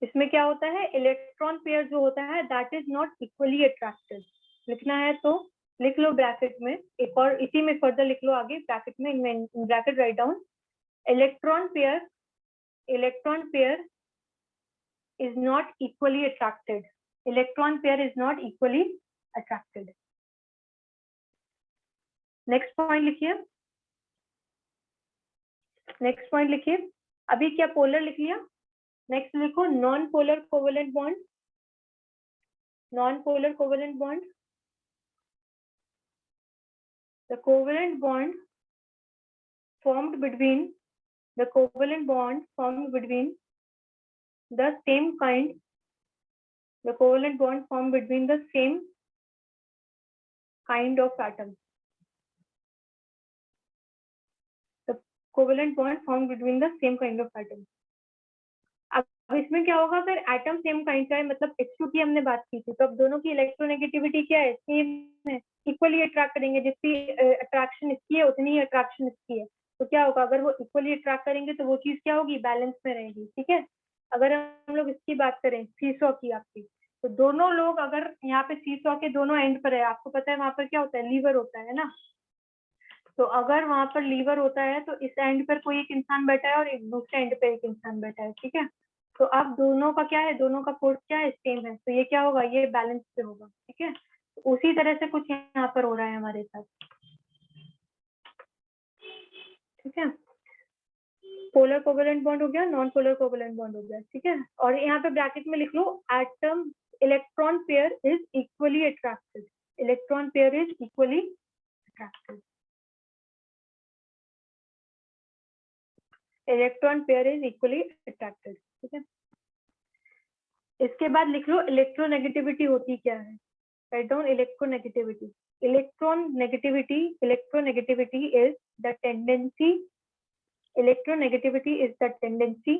इसमें क्या होता है, electron pair जो होता है that is not equally attracted. लिखना है तो लिख लो ब्रैकेट में, एक और इसी में फर्दर लिख लो आगे ब्रैकेट में, in bracket write down electron pair is not equally attracted. Electron pair is not equally attracted. Next point लिखिए, नेक्स्ट पॉइंट लिखिए। अभी क्या पोलर लिख लिया, नेक्स्ट लिखो non polar covalent bond. Non polar covalent bond, the covalent bond formed between the covalent bond formed between the same kind, the covalent bond formed between the same kind of atoms. The covalent bond formed between the same kind of atoms. अब इसमें क्या होगा, अगर atom same kind का है मतलब H2 की हमने बात की थी, तो अब दोनों की इलेक्ट्रोनेगेटिविटी क्या है, सेम है, इक्वली अट्रैक्ट करेंगे। जितनी अट्रैक्शन इसकी है उतनी ही अट्रैक्शन इसकी है, तो क्या होगा अगर वो इक्वली अट्रैक्ट करेंगे तो वो चीज क्या होगी, बैलेंस में रहेगी, ठीक है। अगर हम लोग इसकी बात करें सीसॉ की आपकी, तो दोनों लोग अगर यहाँ पे सीसॉ के दोनों एंड पर है, आपको पता है वहां पर क्या होता है, लीवर होता है ना। तो अगर वहां पर लीवर होता है तो इस एंड पर कोई एक इंसान बैठा है और एक दूसरे एंड पे एक इंसान बैठा है, ठीक है। तो अब दोनों का क्या है, दोनों का फोर्स क्या है, सेम है, तो ये क्या होगा, ये बैलेंस पे होगा, ठीक है। तो उसी तरह से कुछ यहाँ पर हो रहा है हमारे साथ, ठीक है। पोलर कोवेलेंट बॉन्ड हो गया, नॉन पोलर कोवेलेंट बॉन्ड हो गया, ठीक है। और यहाँ पे ब्रैकेट में लिख लो atom electron pair is equally attracted, electron pair is equally attracted, electron pair is equally attracted, ठीक है। इसके बाद लिख लो इलेक्ट्रोनेगेटिविटी होती क्या है, write down electronegativity. Electronegativity is the tendency, electronegativity is the tendency,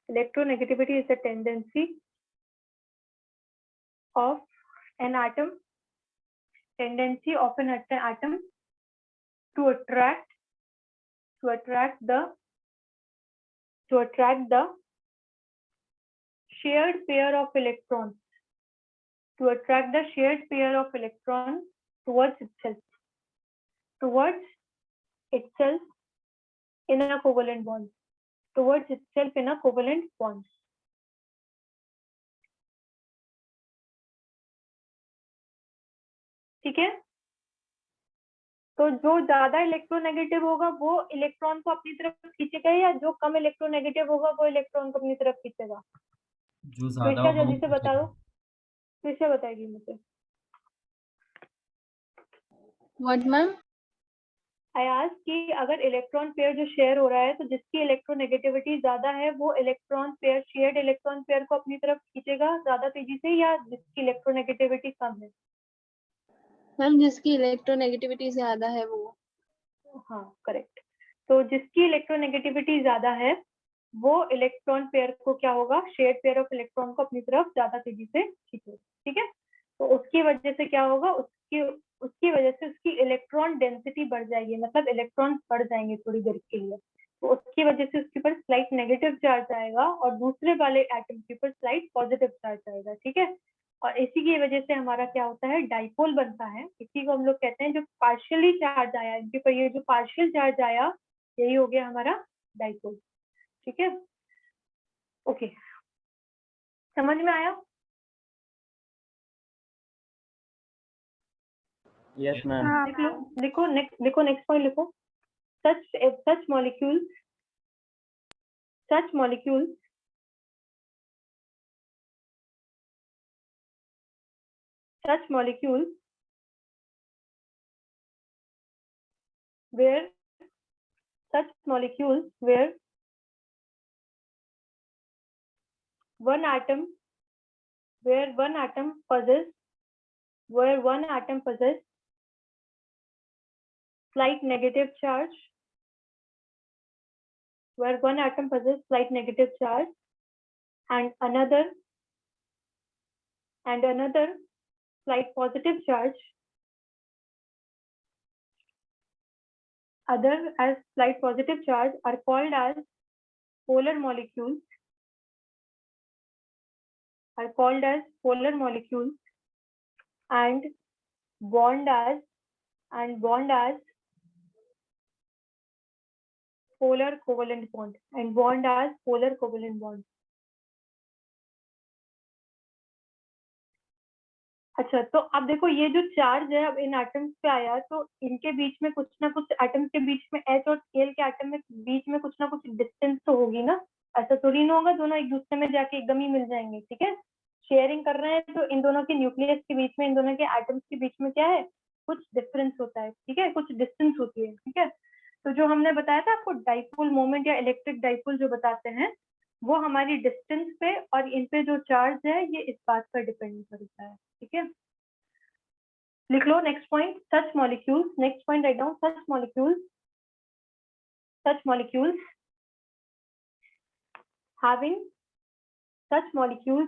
electronegativity is the tendency of an atom, tendency of an atom to attract the shared pair of electrons, to attract the shared pair of electrons towards itself in a covalent bond, towards itself in a covalent bond. ठीक है, तो जो ज्यादा electronegative होगा वो electron को अपनी तरफ खींचेगा, या जो कम इलेक्ट्रोनेगेटिव होगा वो इलेक्ट्रॉन को अपनी तरफ खींचेगा। जो तो ज्यादा इसका होगा जल्दी वो से बता दो, किससे बताएगी मुझे। What ma'am? आई आस्क कि अगर इलेक्ट्रॉन पेयर जो शेयर हो रहा है तो जिसकी इलेक्ट्रोनेगेटिविटी ज्यादा है वो electron pair, shared electron pair को अपनी तरफ खींचेगा ज्यादा तेजी से, या जिसकी इलेक्ट्रोनेगेटिविटी कम है। मैम जिसकी इलेक्ट्रोनेगेटिविटी ज्यादा है वो। हाँ करेक्ट, तो जिसकी इलेक्ट्रोनेगेटिविटी ज्यादा है वो इलेक्ट्रॉन पेयर को क्या होगा, शेयर्ड पेयर ऑफ इलेक्ट्रॉन को अपनी तरफ ज्यादा तेजी से खींचेगा, ठीक है। तो उसकी वजह से क्या होगा, उसकी वजह से उसकी इलेक्ट्रॉन डेंसिटी बढ़ जाएगी, मतलब इलेक्ट्रॉन बढ़ जाएंगे थोड़ी देर के लिए, तो उसकी वजह से उसके ऊपर स्लाइट नेगेटिव चार्ज आएगा और दूसरे वाले एटम के ऊपर स्लाइट पॉजिटिव चार्ज आएगा, ठीक है। और इसी की वजह से हमारा क्या होता है, डाइपोल बनता है। इसी को हम लोग कहते हैं जो पार्शियली चार्ज आया, इनके ऊपर ये जो पार्शियल चार्ज आया यही हो गया हमारा डाइपोल, ठीक है। ओके, समझ में आया? Yes ma'am. हाँ लिख लो, मैम। लिखो नेक्स्ट पॉइंट लिखो। such molecules such molecules such molecules where such molecules where one atom possess slight negative charge, where one atom possess slight negative charge and another slight positive charge, other as slight positive charge, are called as polar molecules, and bond as polar covalent bond, अच्छा, तो अब देखो ये जो charge है अब इन atoms पे आया, तो इनके बीच में कुछ ना कुछ एटम्स के बीच में, H और Cl के एटम में बीच में कुछ ना कुछ डिस्टेंस तो होगी ना, ऐसा थोड़ी ना होगा दोनों एक दूसरे में जाके एकदम ही मिल जाएंगे, ठीक है। शेयरिंग कर रहे हैं तो इन दोनों के न्यूक्लियस के बीच में, इन दोनों के एटम्स के बीच में क्या है, कुछ डिफरेंस होता है, ठीक है, कुछ डिस्टेंस होती है, ठीक है। तो जो हमने बताया था आपको डाइपोल मोमेंट या इलेक्ट्रिक डाइपोल जो बताते हैं, वो हमारी डिस्टेंस पे और इन पे जो चार्ज है ये इस बात पर डिपेंड करता है, ठीक है। लिख लो next point, such molecules, next point write down, such molecules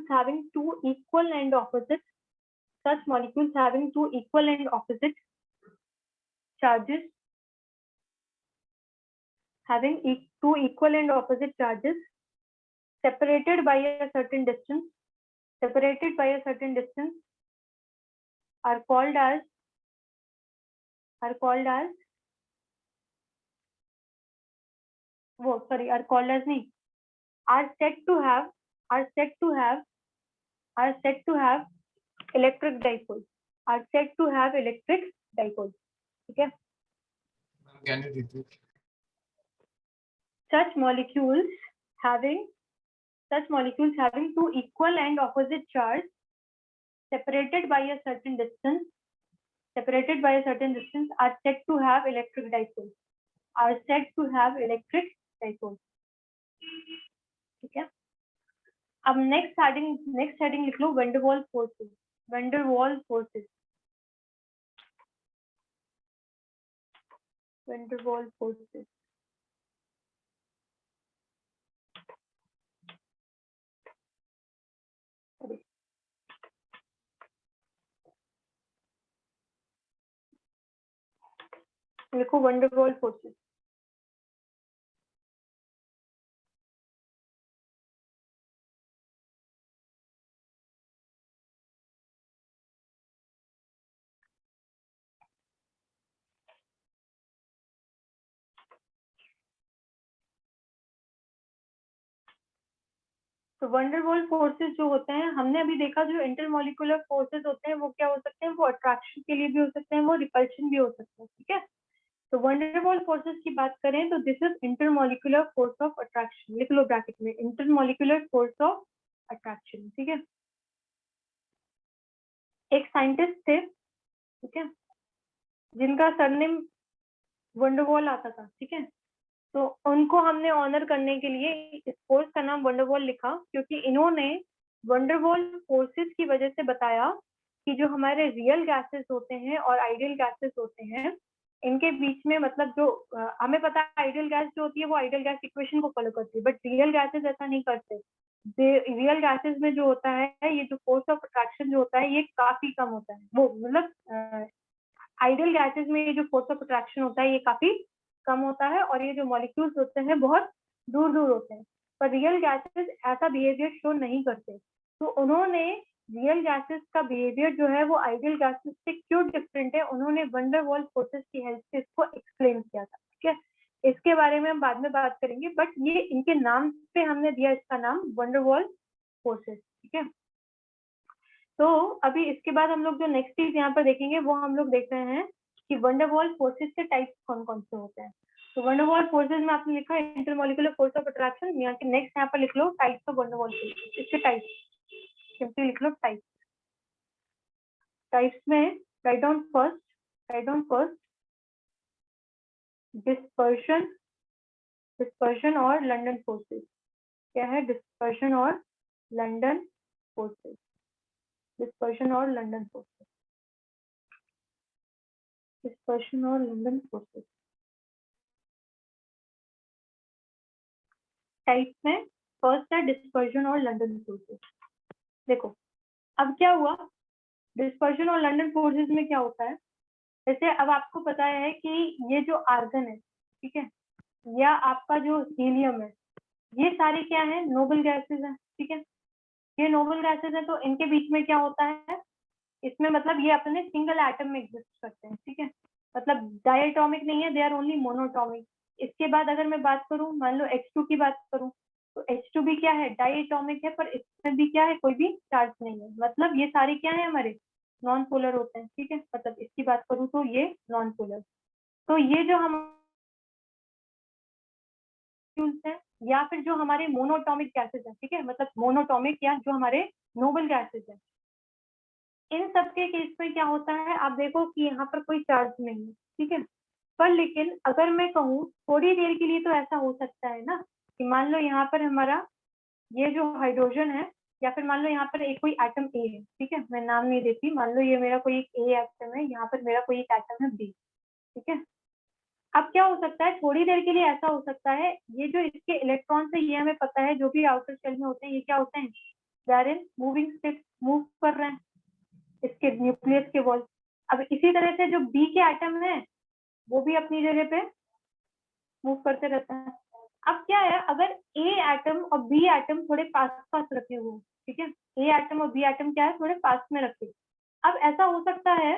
having two equal and opposite charges, separated by a certain distance, are called as are said to have electric dipole, ठीक है। Can you repeat? Such molecules having two equal and opposite charge separated by a certain distance are said to have electric dipole, ठीक है। अब next heading लिख लो, वैंडरवाल forces, लिखो वैंडरवाल forces. तो van der Waals forces जो होते हैं, हमने अभी देखा जो इंटरमोलिकुलर फोर्सेस होते हैं वो क्या हो सकते हैं, वो अट्रैक्शन के लिए भी हो सकते हैं, वो रिपल्शन भी हो सकते हैं, ठीक है। तो वंडरवॉल फोर्सेस की बात करें तो this is intermolecular force of attraction, लिख लो ब्रैकेट में, इंटरमोलिकुलर फोर्स ऑफ अट्रैक्शन, ठीक है। एक साइंटिस्ट थे, ठीक है, जिनका सरनेम वंडरवॉल आता था, ठीक है। तो उनको हमने ऑनर करने के लिए इस कोर्स का नाम वंडरवॉल लिखा, क्योंकि इन्होंने वंडरवॉल फोर्सेस की वजह से बताया कि जो हमारे रियल गैसेस होते हैं और आइडियल गैसेस होते हैं, इनके बीच में, मतलब जो हमें पता है आइडियल गैस जो होती है वो आइडियल गैस इक्वेशन को फॉलो करती है, बट रियल गैसेस ऐसा नहीं करते। रियल गैसेस में जो होता है ये जो फोर्स ऑफ अट्रैक्शन जो होता है ये काफी कम होता है, वो मतलब आइडियल गैसेस में ये जो फोर्स ऑफ अट्रैक्शन होता है ये काफी कम होता है और ये जो मॉलिक्यूल्स होते हैं बहुत दूर दूर होते हैं, पर रियल गैसेस ऐसा बिहेवियर शो नहीं करते। तो उन्होंने रियल गैसेस का बिहेवियर जो है वो आइडियल गैसेस से क्यों डिफरेंट है, उन्होंने वंडर वॉल फोर्सेस की हेल्प से इसको एक्सप्लेन किया था। ठीक है, इसके बारे में हम बाद में बात करेंगे, बट ये इनके नाम पे हमने दिया इसका नाम वंडर वॉल फोर्सेस। ठीक है, तो अभी इसके बाद हम लोग जो नेक्स्ट चीज यहाँ पर देखेंगे वो हम लोग देख रहे हैं कि वंडर वॉल फोर्सेस के टाइप्स कौन कौन से होते हैं। तो वंडर वॉल फोर्सेस में आपने लिखा है इंटरमॉलिक्यूलर फोर्स ऑफ अट्रैक्शन, यहाँ के नेक्स्ट यहाँ पर लिख लो types of van der Waals forces, इसके टाइप्स सिंपली लिख लो टाइप्स। टाइप्स में राइट डाउन फर्स्ट डिस्पर्शन और लंडन फोर्सेस। क्या है डिस्पर्शन और लंडन फोर्सेस, डिस्पर्शन और लंडन फोर्सेस, डिस्पर्शन और लंडन फोर्सेस। टाइप में फर्स्ट है डिस्पर्शन और लंडन फोर्सेस। देखो अब क्या हुआ, डिस्पर्शन और लंडन फोर्सेस में क्या होता है, जैसे अब आपको पता है कि ये जो आर्गन है, ठीक है, या आपका जो हीलियम है, ये सारे क्या है नोबल गैसेस हैं। ठीक है, ये नोबल गैसेस है, तो इनके बीच में क्या होता है, इसमें मतलब ये अपने सिंगल एटम में एग्जिस्ट करते हैं। ठीक है, मतलब डायटोमिक नहीं है, दे आर ओनली मोनोटॉमिक। इसके बाद अगर मैं बात करूं, मान लो H2 की बात करूं, तो H2 भी क्या है डायटोमिक है, पर इसमें भी क्या है कोई भी चार्ज नहीं है, मतलब ये सारे क्या है हमारे नॉन पोलर होते हैं। ठीक है, मतलब इसकी बात करूं तो ये नॉन पोलर। तो ये जो हम हैं या फिर जो हमारे मोनोटॉमिक गैसेस हैं, ठीक है, मतलब मोनोटॉमिक या जो हमारे नोबल गैसेस हैं, इन सबके केस में क्या होता है, आप देखो कि यहाँ पर कोई चार्ज नहीं है। ठीक है, पर लेकिन अगर मैं कहूँ थोड़ी देर के लिए तो ऐसा हो सकता है ना कि मान लो यहाँ पर हमारा ये जो हाइड्रोजन है, या फिर मान लो यहाँ पर एक कोई एटम ए है। ठीक है, मैं नाम नहीं देती, मान लो ये मेरा कोई एक ए एटम है, यहाँ पर मेरा कोई एक एटम है बी। ठीक है, अब क्या हो सकता है, थोड़ी देर के लिए ऐसा हो सकता है, ये जो इसके इलेक्ट्रॉन है ये हमें पता है जो भी आउटर शेल में होते हैं ये क्या होते हैं, they are in moving state, move कर रहे हैं इसके न्यूक्लियस के वॉल। अब इसी तरह से जो बी के एटम है वो भी अपनी जगह पे मूव करते रहते हैं। अब क्या है, अगर ए एटम और बी एटम थोड़े पास पास रखे हुए, ठीक है, ए एटम और बी एटम क्या है थोड़े पास में रखे, अब ऐसा हो सकता है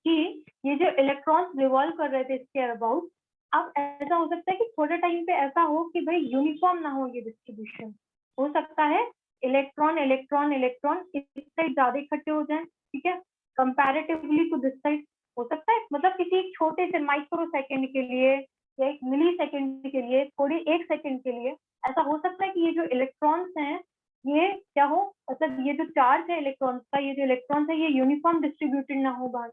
कि ये जो इलेक्ट्रॉन्स रिवॉल्व कर रहे थे इसके अबाउट, अब ऐसा हो सकता है कि थोड़े टाइम पे ऐसा हो कि भाई यूनिफॉर्म ना हो ये डिस्ट्रीब्यूशन, हो सकता है इलेक्ट्रॉन इलेक्ट्रॉन इलेक्ट्रॉन इस साइड ज्यादा इकट्ठे हो जाए। ठीक है, कंपैरेटिवली टू दिस साइड, हो सकता है मतलब किसी एक छोटे से माइक्रो सेकेंड के लिए या एक मिली सेकेंड के लिए, थोड़ी एक सेकेंड के लिए ऐसा हो सकता है कि ये जो इलेक्ट्रॉन्स हैं ये क्या हो, मतलब ये जो चार्ज है इलेक्ट्रॉन्स का, ये जो इलेक्ट्रॉन्स है ये यूनिफॉर्म डिस्ट्रीब्यूटेड ना हो बाहर,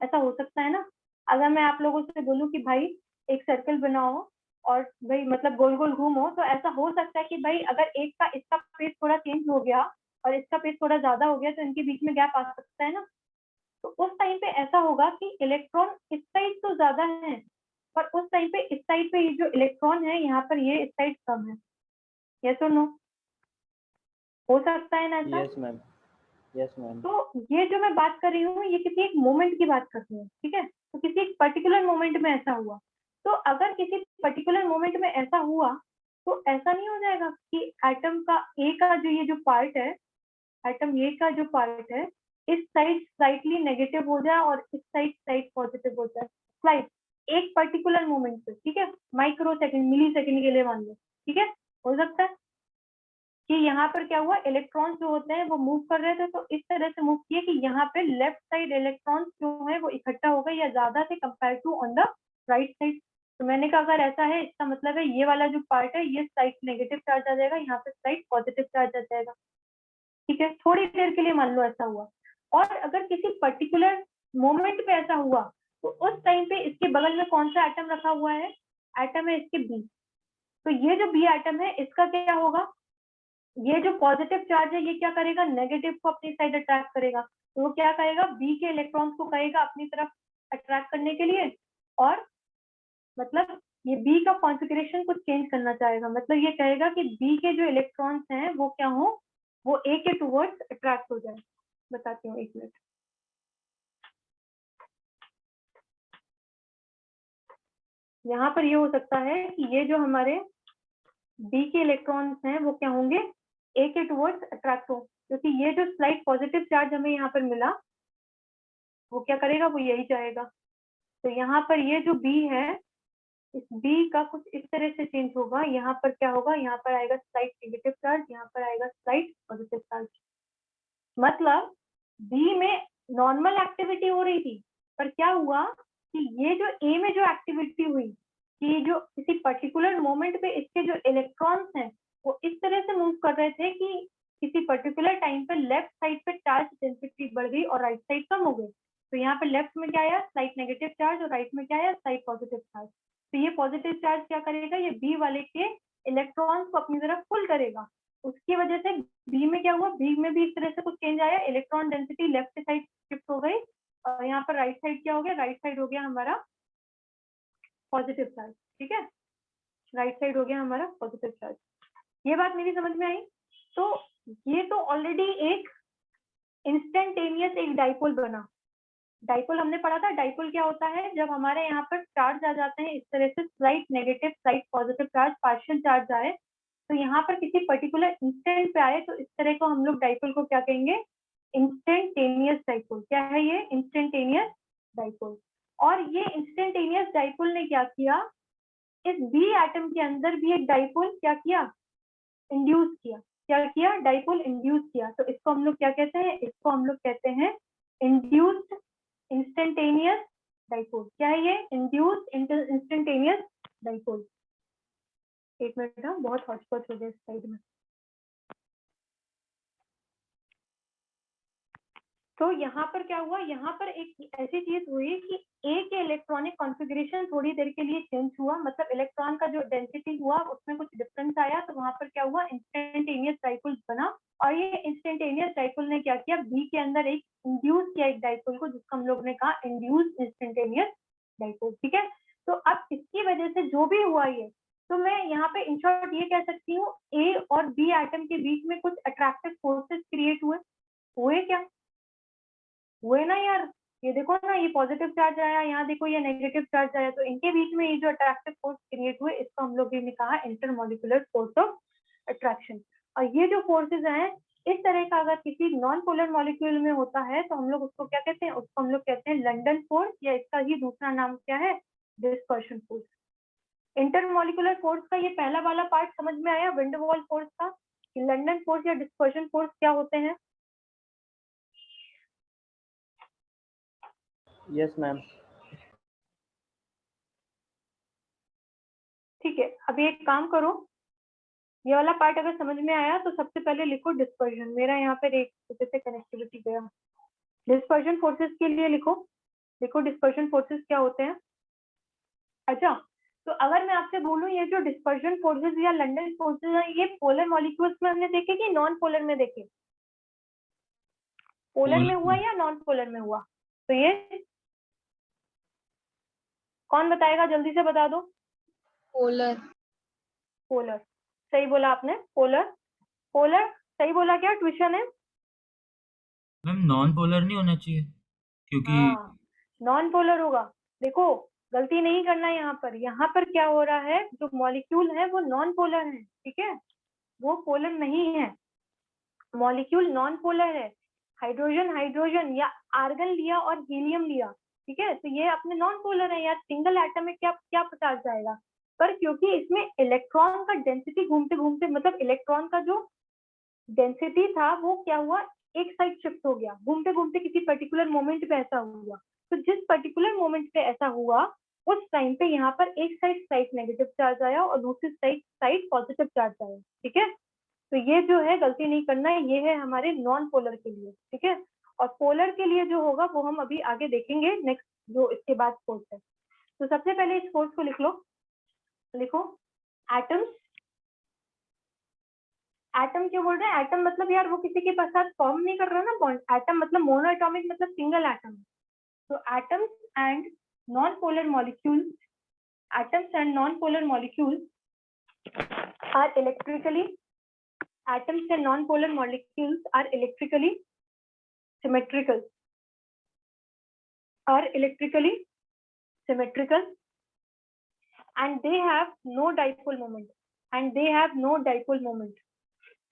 ऐसा हो सकता है ना। अगर मैं आप लोगों से बोलूं कि भाई एक सर्कल बनाओ और भाई मतलब गोल गोल घूमो, तो ऐसा हो सकता है कि भाई अगर एक का इसका पेस थोड़ा चेंज हो गया और इसका पेस थोड़ा ज्यादा हो गया तो इनके बीच में गैप आ सकता है ना। तो उस टाइम पे ऐसा होगा कि इलेक्ट्रॉन इस साइड तो ज्यादा है, पर उस टाइम पे इस साइड पे ये जो इलेक्ट्रॉन है यहाँ पर ये इस साइड कम है। यस और नो, हो सकता है ना ऐसा। Yes ma'am, yes ma'am. तो ये जो मैं बात कर रही हूँ ये किसी एक मोमेंट की बात कर रही हूँ। ठीक है, तो किसी एक पर्टिकुलर मोमेंट में ऐसा हुआ, तो अगर किसी पर्टिकुलर मोमेंट में ऐसा हुआ तो ऐसा नहीं हो जाएगा कि एटम का ए का जो ये जो पार्ट है, एटम ए का जो पार्ट है इस साइड स्लाइटली नेगेटिव हो जाए और इस साइड स्लाइट पॉजिटिव हो जाए, स्लाइट एक पर्टिकुलर मोमेंट पे। ठीक है, माइक्रो सेकेंड मिली सेकेंड के लिए मान लो। ठीक है, हो सकता है कि यहाँ पर क्या हुआ, इलेक्ट्रॉन्स जो होते हैं वो मूव कर रहे थे तो इस तरह से मूव किए कि यहाँ पे लेफ्ट साइड इलेक्ट्रॉन्स जो है वो इकट्ठा हो गए या ज्यादा थे compare to on the right side. तो मैंने कहा अगर ऐसा है इसका मतलब है ये वाला जो पार्ट है ये साइड नेगेटिव चार्ज आ जाएगा, यहाँ पे साइड पॉजिटिव चार्ज आ जाएगा। ठीक है, थोड़ी देर के लिए मान लो ऐसा हुआ, और अगर किसी पर्टिकुलर मोमेंट पे ऐसा हुआ तो उस टाइम पे इसके बगल में कौन सा एटम रखा हुआ है, एटम है इसके बी। तो ये जो बी एटम है इसका क्या होगा, ये जो पॉजिटिव चार्ज है ये क्या करेगा, नेगेटिव को अपनी साइड अट्रैक्ट करेगा, तो वो क्या करेगा बी के इलेक्ट्रॉन्स को कहेगा अपनी तरफ अट्रैक्ट करने के लिए, और मतलब ये बी का कॉन्फ़िगरेशन कुछ चेंज करना चाहेगा, मतलब ये कहेगा कि बी के जो इलेक्ट्रॉन्स हैं वो क्या हो, वो ए के टुवर्ड्स अट्रैक्ट हो जाए। बताती हूँ, एक मिनट। यहाँ पर ये हो सकता है कि ये जो हमारे बी के इलेक्ट्रॉन्स हैं वो क्या होंगे, ए के टुवर्ड्स अट्रैक्ट हो, क्योंकि ये जो स्लाइट पॉजिटिव चार्ज हमें यहाँ पर मिला वो क्या करेगा, वो यही चाहेगा। तो यहाँ पर ये जो बी है, इस बी का कुछ इस तरह से चेंज होगा। यहाँ पर क्या होगा, यहाँ पर आएगा स्लाइट नेगेटिव चार्ज, यहाँ पर आएगा स्लाइट पॉजिटिव चार्ज। मतलब बी में नॉर्मल एक्टिविटी हो रही थी, पर क्या हुआ कि ये जो ए में जो एक्टिविटी हुई कि जो किसी पर्टिकुलर मोमेंट पे इसके जो इलेक्ट्रॉन्स हैं वो इस तरह से मूव कर रहे थे कि किसी पर्टिकुलर टाइम पे लेफ्ट साइड पे चार्ज डेंसिटी बढ़ गई और राइट साइड कम हो गई। तो यहाँ पे लेफ्ट में क्या आया, स्लाइट नेगेटिव चार्ज, और राइट में क्या आया, स्लाइट पॉजिटिव चार्ज। तो ये पॉजिटिव चार्ज क्या करेगा, ये बी वाले के इलेक्ट्रॉन्स को अपनी तरफ पुल करेगा। उसकी वजह से बी में क्या हुआ, बी में भी इस तरह से कुछ चेंज आया, electron density left side shift हो गई, और यहाँ पर राइट साइड क्या हो गया, राइट साइड हो गया हमारा पॉजिटिव चार्ज। ठीक है, राइट साइड हो गया हमारा पॉजिटिव चार्ज। ये बात मेरी समझ में आई। तो ये तो ऑलरेडी एक इंस्टेंटेनियस एक डाइपोल बना। डाइपोल हमने पढ़ा था, डाइपोल क्या होता है, जब हमारे यहाँ पर चार्ज आ जाते हैं इस तरह से, slight negative slight positive charge, partial charge आए, तो यहाँ पर किसी पर्टिकुलर इंस्टेंट पे आए, तो इस तरह को हम लोग डाइपोल को क्या कहेंगे, इंस्टेंटेनियस डाइपोल। क्या है ये, इंस्टेंटेनियस डाइपोल। और ये इंस्टेंटेनियस डाइपोल ने क्या किया, इस बी एटम के अंदर भी एक डाइपोल क्या किया, इंड्यूस किया। क्या किया, डाइपोल इंड्यूस किया। तो इसको हम लोग क्या कहते हैं, इसको हम लोग कहते हैं इंड्यूस्ड इंस्टेंटेनियस डाइपोल। क्या है ये, इंड्यूस्ड इंस्टेंटेनियस डाइपोल। एक मिनट ना, बहुत हॉटस्पॉट हो गया इस साइड में। तो यहाँ पर क्या हुआ, यहाँ पर एक ऐसी चीज हुई कि ए के इलेक्ट्रॉनिक कॉन्फ़िगरेशन थोड़ी देर के लिए चेंज हुआ, मतलब इलेक्ट्रॉन का जो डेंसिटी हुआ उसमें कुछ डिफरेंस आया, तो वहां पर क्या हुआ, इंस्टेंटेनियस डाइपोल बना। और ये इंस्टेंटेनियस डाइपोल ने क्या किया, बी के अंदर एक इंड्यूस किया एक डाइपोल को, जिसको हम लोग ने कहा इंड्यूस इंस्टेंटेनियस डाइपोल। ठीक है, तो अब इसकी वजह से जो भी हुआ ये, तो मैं यहाँ पे इन शॉर्ट ये कह सकती हूँ, ए और बी एटम के बीच में कुछ अट्रैक्टिव फोर्सेस क्रिएट हुए क्या, हुए ना यार। ये देखो ना, ये पॉजिटिव चार्ज आया, यहाँ देखो ये नेगेटिव चार्ज आया, तो इनके बीच में ये जो अट्रैक्टिव फोर्स क्रिएट हुए, इसको हम लोग ने कहा इंटरमॉलिक्यूलर फोर्स ऑफ अट्रैक्शन। और ये जो फोर्सेज हैं, इस तरह का अगर किसी नॉन पोलर मॉलिक्यूल में होता है तो हम लोग उसको क्या कहते हैं, उसको हम लोग कहते हैं लंडन फोर्स, या इसका ही दूसरा नाम क्या है, डिस्पर्शन फोर्स। इंटरमॉलिक्यूलर फोर्स का ये पहला वाला पार्ट समझ में आया, विंड वॉल फोर्स का, कि लंडन फोर्स या डिस्पर्शन फोर्स क्या होते हैं। Yes ma'am. ठीक है, अभी एक काम करो, ये वाला पार्ट अगर समझ में आया तो सबसे पहले लिखो डिस्पर्जन। मेरा यहाँ पर एक छोटे से कनेक्टिविटी गया, डिस्पर्जन फोर्सेस के लिए लिखो डिस्पर्जन फोर्सेस क्या होते हैं। अच्छा, तो अगर मैं आपसे बोलूं ये जो डिस्पर्जन फोर्सेस या लंडन फोर्सेस हैं, ये पोलर मॉलिक्यूल्स में हमने देखे कि नॉन पोलर में देखे, पोलर में हुआ या नॉन पोलर में हुआ, तो ये कौन बताएगा, जल्दी से बता दो। पोलर। पोलर, सही बोला आपने, पोलर। पोलर सही बोला, क्या ट्विशन है, मैम नॉन पोलर नहीं होना चाहिए क्योंकि हाँ नॉन पोलर होगा। देखो गलती नहीं करना है, यहाँ पर क्या हो रहा है, जो मॉलिक्यूल है वो नॉन पोलर है, ठीक है, वो पोलर नहीं है, मॉलिक्यूल नॉन पोलर है। हाइड्रोजन हाइड्रोजन या आर्गन लिया और हीलियम लिया, ठीक है, तो ये अपने नॉन पोलर है यार, सिंगल एटम में क्या क्या पता जाएगा। पर क्योंकि इसमें इलेक्ट्रॉन का डेंसिटी घूमते घूमते, मतलब इलेक्ट्रॉन का जो डेंसिटी था वो क्या हुआ, एक साइड शिफ्ट हो गया, घूमते घूमते किसी पर्टिकुलर मोमेंट पे ऐसा हुआ। तो जिस पर्टिकुलर मोमेंट पे ऐसा हुआ, उस टाइम पे यहाँ पर एक साइड नेगेटिव चार्ज आया और दूसरी साइड पॉजिटिव चार्ज आया। ठीक है, तो ये जो है गलती नहीं करना है, ये है हमारे नॉन पोलर के लिए। ठीक है, और पोलर के लिए जो होगा वो हम अभी आगे देखेंगे, नेक्स्ट जो इसके बाद फोर्स है। तो सबसे पहले इस फोर्स को लिख लो, लिखो एटम्स। एटम क्यों बोल रहे हैं, एटम मतलब यार वो किसी के साथ फॉर्म नहीं कर रहा ना बॉन्ड, एटम मतलब मोनोएटॉमिक, मतलब सिंगल एटम। तो atoms and non polar molecules atoms and non-polar molecules are electrically symmetrical. And they have no dipole moment.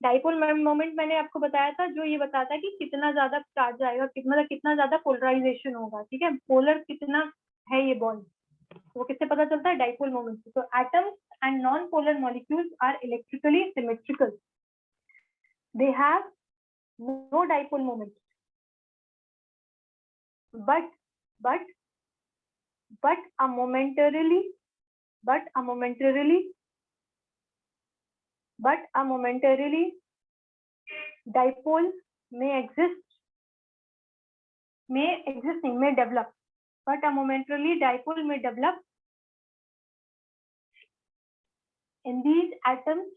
Dipole moment मैंने आपको बताया था, जो ये बताता है कि कितना ज्यादा चार्ज आएगा, कितना ज्यादा पोलराइजेशन होगा, ठीक है, पोलर कितना है ये बॉन्ड, वो किससे पता चलता है? डाइपोल मोमेंट से. तो atoms and non polar molecules are electrically symmetrical. They have no dipole moment, but a momentarily dipole may develop. But a momentarily dipole may develop in these atoms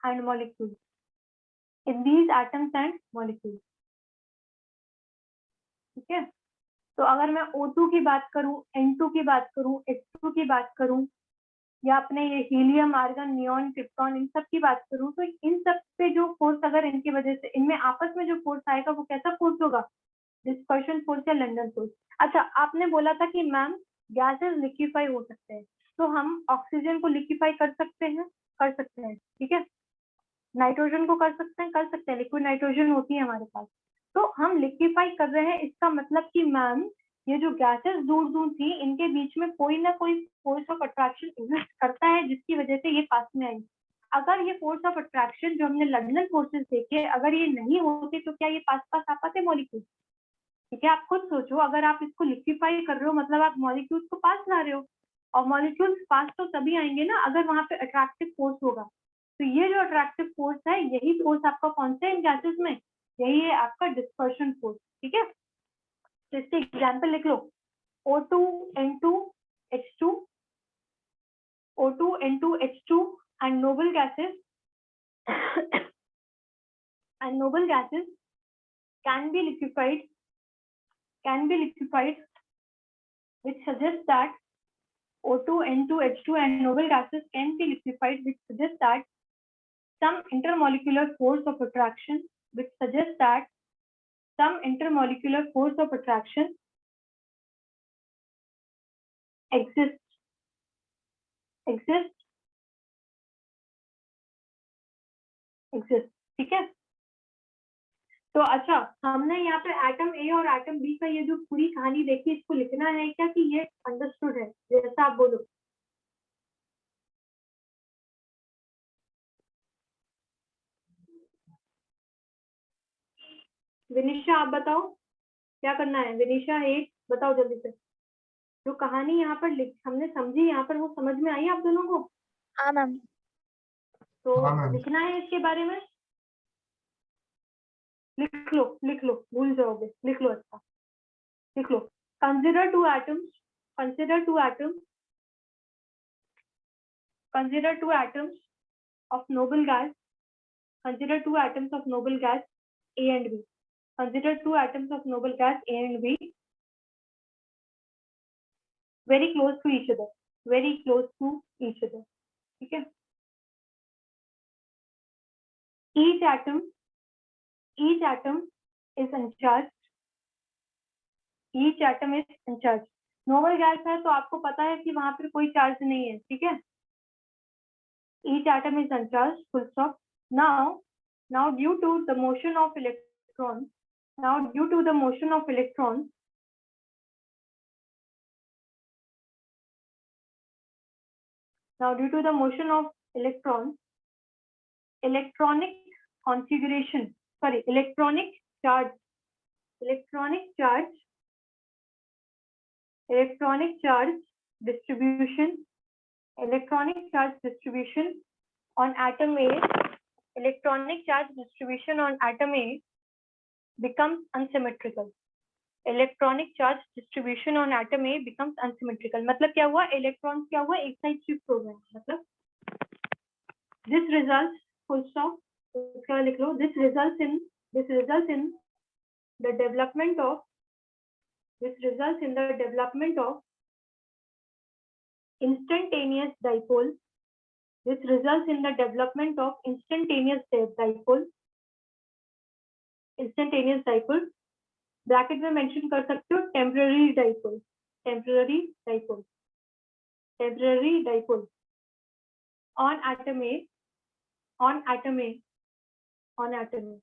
and molecules. ठीक है. तो अगर मैं O2 की बात करूं, N2 की बात करूं, H2 की बात करूं, या अपने ये हीलियम, आर्गन, नियॉन, क्रिप्टॉन, इन सब की बात करूं, तो इन सब पे जो फोर्स, अगर इनकी वजह से इनमें आपस में जो फोर्स आएगा वो कैसा फोर्स होगा? डिस्पर्शन फोर्स या लंडन फोर्स. अच्छा, आपने बोला था कि मैम गैसेस लिक्विफाई हो सकते हैं, तो हम ऑक्सीजन को लिक्विफाई कर सकते हैं, ठीक है. नाइट्रोजन को कर सकते हैं, लिक्विड नाइट्रोजन होती है हमारे पास. तो हम लिक्विफाई कर रहे हैं, इसका मतलब कि मैम ये जो गैसेस दूर थी, इनके बीच में कोई ना कोई फोर्स ऑफ अट्रैक्शन एग्जिस्ट करता है, जिसकी वजह से ये पास में आई. अगर ये फोर्स ऑफ अट्रैक्शन जो हमने लंडन फोर्सेस देखे, अगर ये नहीं होते तो क्या ये पास आ पाते मॉलिक्यूल? ठीक है, आप खुद सोचो, अगर आप इसको लिक्विफाई कर रहे हो, मतलब आप मॉलिक्यूल्स को पास ला रहे हो, और मॉलिक्यूल्स पास तो तभी आएंगे ना अगर वहां पे अट्रैक्टिव फोर्स होगा. तो ये जो अट्रैक्टिव फोर्स है, यही फोर्स आपका कौन सा इन गैसेस में? यही है आपका डिस्पर्शन फोर्स. ठीक है, तो इसके एग्जाम्पल लिख लो. O2, N2, H2, O2, N2, H2 and noble gases can be liquefied, which suggests that O2, N2, H2 and noble gases can be liquefied, which suggests that some intermolecular force of attraction, exists. ठीक है. तो अच्छा, हमने यहाँ पे atom A और atom B का ये जो पूरी कहानी देखी, इसको लिखना है क्या कि ये अंडरस्टूड है, जैसा आप बोलो? विनिशा आप बताओ क्या करना है? विनिशा एक बताओ जल्दी से, जो कहानी यहाँ पर हमने समझी, यहाँ पर वो समझ में आई आप दोनों को? हाँ मैम. तो हाँ, मैम. लिखना है इसके बारे में. लिख लो, भूल जाओगे, लिख लो. अच्छा, लिख लो. Consider two atoms of noble gas. Consider two atoms of noble gas A and B. Consider two atoms of noble gas A and B very close to each other. ठीक है. Each atom is uncharged. Noble gas है तो आपको पता है कि वहां पर कोई चार्ज नहीं है. ठीक है. Each atom is uncharged, full stop. Now due to the motion of electrons, electronic charge distribution on atom A, becomes unsymmetrical. मतलब क्या हुआ? इलेक्ट्रॉन्स क्या हुआ? एक साइड शिफ्ट हो गए. मतलब this results, full stop. इसका लिख लो. This results in the development of instantaneous dipole. This results in the development of instantaneous dipole. Instantaneous dipole. Bracket में मेंशन कर सकते हो temporary dipole. Temporary dipole. Temporary dipole on atom A. On atom A. On atom A.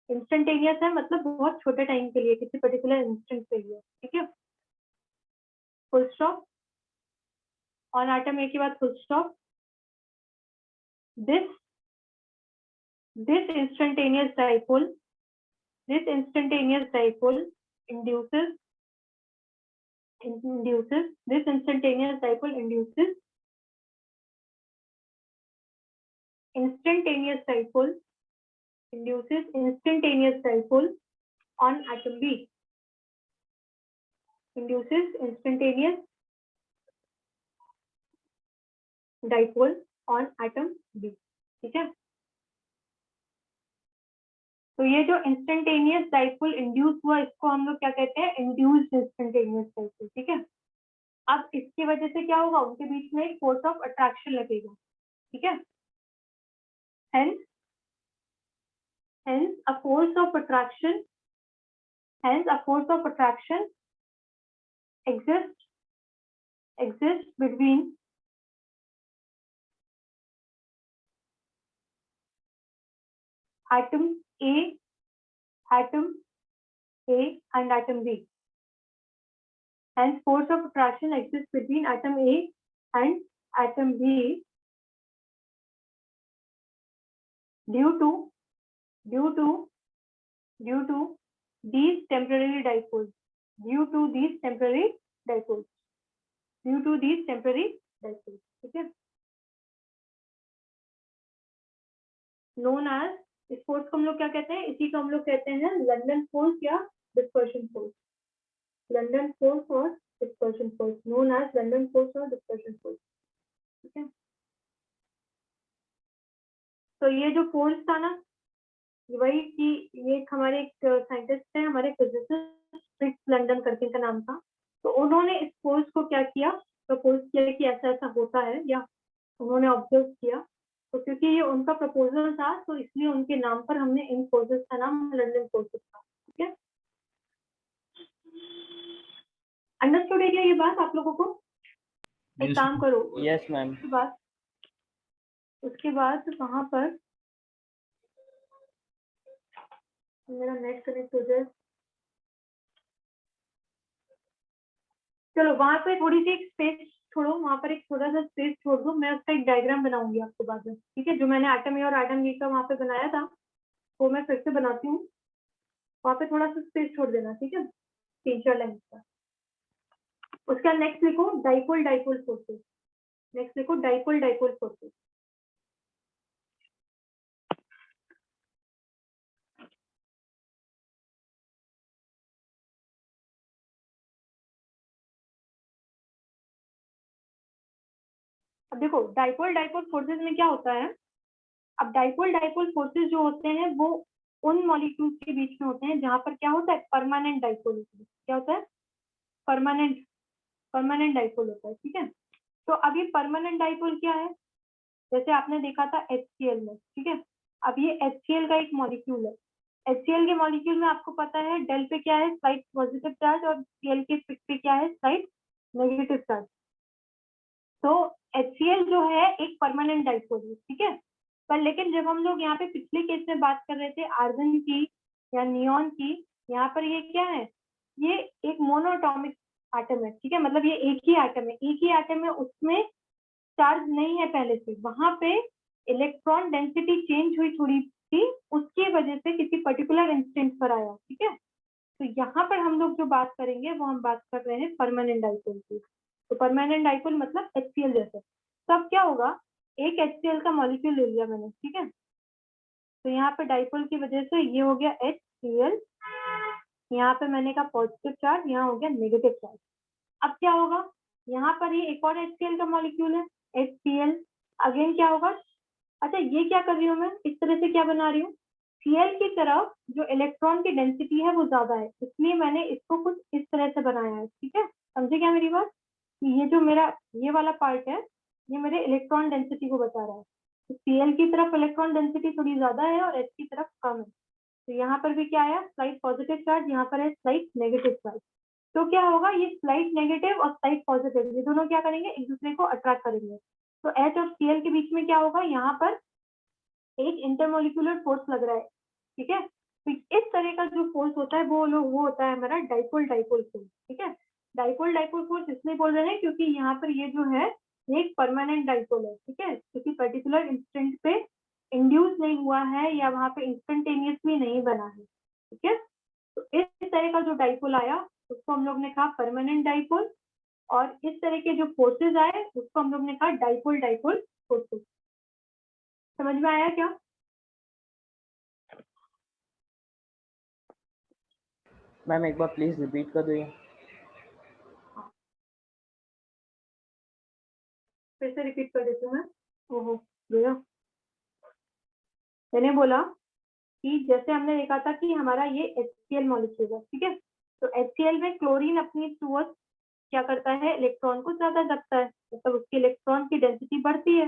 Instantaneous है मतलब बहुत छोटे time के लिए, किसी पर्टिकुलर इंस्टेंट के लिए. ठीक है, full stop. On atom A के बाद full stop. this instantaneous dipole induces this instantaneous dipole induces instantaneous dipole on atom B. Induces instantaneous dipole on atom B. ठीक है, तो ये जो इंस्टेंटेनियस डाइपोल इंड्यूस हुआ इसको हम लोग क्या कहते हैं, इंड्यूस्ड इंस्टेंटेनियस डाइपोल. ठीक है, अब इसकी वजह से क्या होगा, उनके बीच में एक फोर्स ऑफ अट्रैक्शन लगेगा. ठीक है, hence a force of attraction exists between atom A and atom B. Hence, force of attraction exists between atom A and atom B due to these temporary dipoles. ठीक है, known as, इस force को हम लोग क्या कहते हैं, इसी को हम लोग कहते हैं लंदन फोर्स या डिस्पर्शन फोर्स. लंदन फोर्स और dispersion force, known as London force और डिस्पर्शन फोर्स. ठीक है, तो ये जो फोर्स था ना, वही कि ये हमारे एक साइंटिस्ट है, हमारे फिजिसिस्ट फ्रिट्ज लंदन करके का नाम था. तो उन्होंने इस फोर्स को क्या किया, प्रपोज किया कि ऐसा ऐसा होता है, या उन्होंने ऑब्जर्व किया. तो क्योंकि ये उनका प्रपोजल था तो इसलिए उनके नाम पर हमने इन फोर्सेस का नाम लंदन फोर्सेस था. ठीक है, अंडरस्टूड है क्या ये बात आप लोगों को? एक Yes, काम करो, यस मैम. उसके बाद वहां पर मेरा नेट कनेक्ट हो जाए. चलो वहां पे थोड़ी सी स्पेस छोड़ो, वहां पर एक थोड़ा सा स्पेस छोड़ दो, मैं उसका एक डायग्राम बनाऊंगी आपको बाद में. ठीक है, जो मैंने एटम ए और एटम बी का वहां पे बनाया था वो मैं फिर से बनाती हूँ. वहां पे थोड़ा सा स्पेस छोड़ देना. ठीक है, 3-4 लाइन का. उसका नेक्स्ट लिखो डाइपोल फोर्सेस. नेक्स्ट लिखो डाइपोल फोर्सेस. अब देखो डाइपोल फोर्सेस में क्या होता है. अब डाइपोल फोर्सेस जो होते हैं वो उन मॉलिक्यूल्स के बीच में होते हैं जहां पर क्या होता है, परमानेंट डाइपोल. क्या होता है, परमानेंट डाइपोल होता है. ठीक है, तो अब ये परमानेंट डाइपोल क्या है, जैसे आपने देखा था HCl में. ठीक है, अब ये HCl का एक मॉलिक्यूल है. HCl के मॉलिक्यूल में आपको पता है डेल पे क्या है, स्लाइड पॉजिटिव चार्ज, और Cl के पे क्या है, स्लाइड नेगेटिव चार्ज. तो HCl जो है एक परमानेंट डाइपोल है. ठीक है, पर लेकिन जब हम लोग यहाँ पे पिछले केस में बात कर रहे थे आर्गन की या नियॉन की, यहाँ पर ये क्या है, ये एक मोनोएटॉमिक एटम है. ठीक है, मतलब ये एक ही एटम है, उसमें चार्ज नहीं है पहले से. वहां पे इलेक्ट्रॉन डेंसिटी चेंज हुई थोड़ी सी, उसकी वजह से किसी पर्टिकुलर इंस्टेंट पर आया. ठीक है, तो यहाँ पर हम लोग जो बात करेंगे वो हम बात कर रहे हैं परमानेंट डाइपोल की. तो परमानेंट डाइपोल मतलब HCl जैसे. तो अब क्या होगा, एक HCl का मॉलिक्यूल ले लिया मैंने. ठीक है, तो यहाँ पे डाइपोल की वजह से ये हो गया HCl, यहाँ पे मैंने कहा पॉजिटिव चार्ज, यहाँ हो गया नेगेटिव चार्ज. अब क्या होगा, यहाँ पर ये एक और HCl का मॉलिक्यूल है HCl. अगेन क्या होगा, अच्छा ये क्या कर रही हूँ मैं, इस तरह से क्या बना रही हूँ, Cl की तरफ जो इलेक्ट्रॉन की डेंसिटी है वो ज्यादा है, इसलिए मैंने इसको कुछ इस तरह से बनाया है. ठीक है, समझे क्या मेरी बात. कि ये जो मेरा ये वाला पार्ट है ये मेरे इलेक्ट्रॉन डेंसिटी को बता रहा है। तो Cl की तरफ इलेक्ट्रॉन डेंसिटी थोड़ी ज्यादा है और H की तरफ कम है। तो यहाँ पर भी क्या आया, स्लाइट पॉजिटिव चार्ज, यहाँ पर है स्लाइट नेगेटिव चार्ज। तो क्या होगा, ये स्लाइट नेगेटिव और स्लाइट पॉजिटिव ये दोनों क्या करेंगे, एक दूसरे को अट्रैक्ट करेंगे। तो H और Cl के बीच में क्या होगा, यहाँ पर एक इंटरमोलिकुलर फोर्स लग रहा है, ठीक है। तो इस तरह का जो फोर्स होता है वो होता है हमारा डाइपोल डाइपोल फोर्स, ठीक है। डाइपोल डाइपोल फोर्स इसलिए बोल रहे हैं क्योंकि यहाँ पर ये जो है ये एक परमानेंट डाइपोल है, ठीक है, क्योंकि पर्टिकुलर इंस्टेंट पे इंड्यूस नहीं हुआ है या वहां पे इंस्टेंटेनियसली नहीं बना है, ठीक है। तो इस तरह का जो डाइपोल आया उसको हम लोग ने कहा परमानेंट डाइपोल, और इस तरह के जो फोर्सेज आए उसको हम लोग ने कहा डाइपोल डाइपोल फोर्सेज। समझ में आया क्या? मैम एक बार प्लीज रिपीट कर दो ये। फिर से रिपीट कर देती हूँ मैं। ओहो भैया, मैंने बोला कि जैसे हमने देखा था कि हमारा ये HCl मॉलिक्यूल है, ठीक है। तो HCl में क्लोरीन अपनी टूवर्ड्स क्या करता है, इलेक्ट्रॉन को ज्यादा रखता है, मतलब उसकी इलेक्ट्रॉन की डेंसिटी बढ़ती है।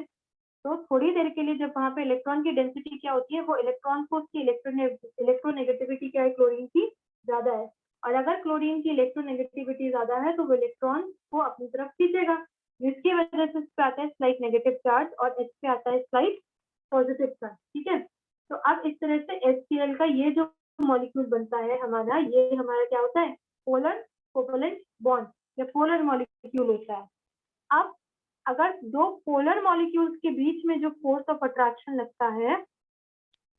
तो थोड़ी देर के लिए जब वहां पे इलेक्ट्रॉन की डेंसिटी क्या होती है, वो इलेक्ट्रॉन को उसकी इलेक्ट्रोनेगेटिविटी क्या है, क्लोरीन की ज्यादा है। और अगर क्लोरीन की इलेक्ट्रोनेगेटिविटी ज्यादा है तो वो इलेक्ट्रॉन को अपनी तरफ खींचेगा, जिसकी वजह से इस पे आता है स्लाइट नेगेटिव चार्ज और H पे आता है स्लाइट पॉजिटिव चार्ज, ठीक है। तो अब इस तरह से HCl का ये जो मॉलिक्यूल बनता है हमारा, ये हमारा क्या होता है, पोलर कोवलेंट बॉन्ड या पोलर मॉलिक्यूल होता है। अब अगर दो पोलर मॉलिक्यूल्स के बीच में जो फोर्स ऑफ अट्रैक्शन लगता है,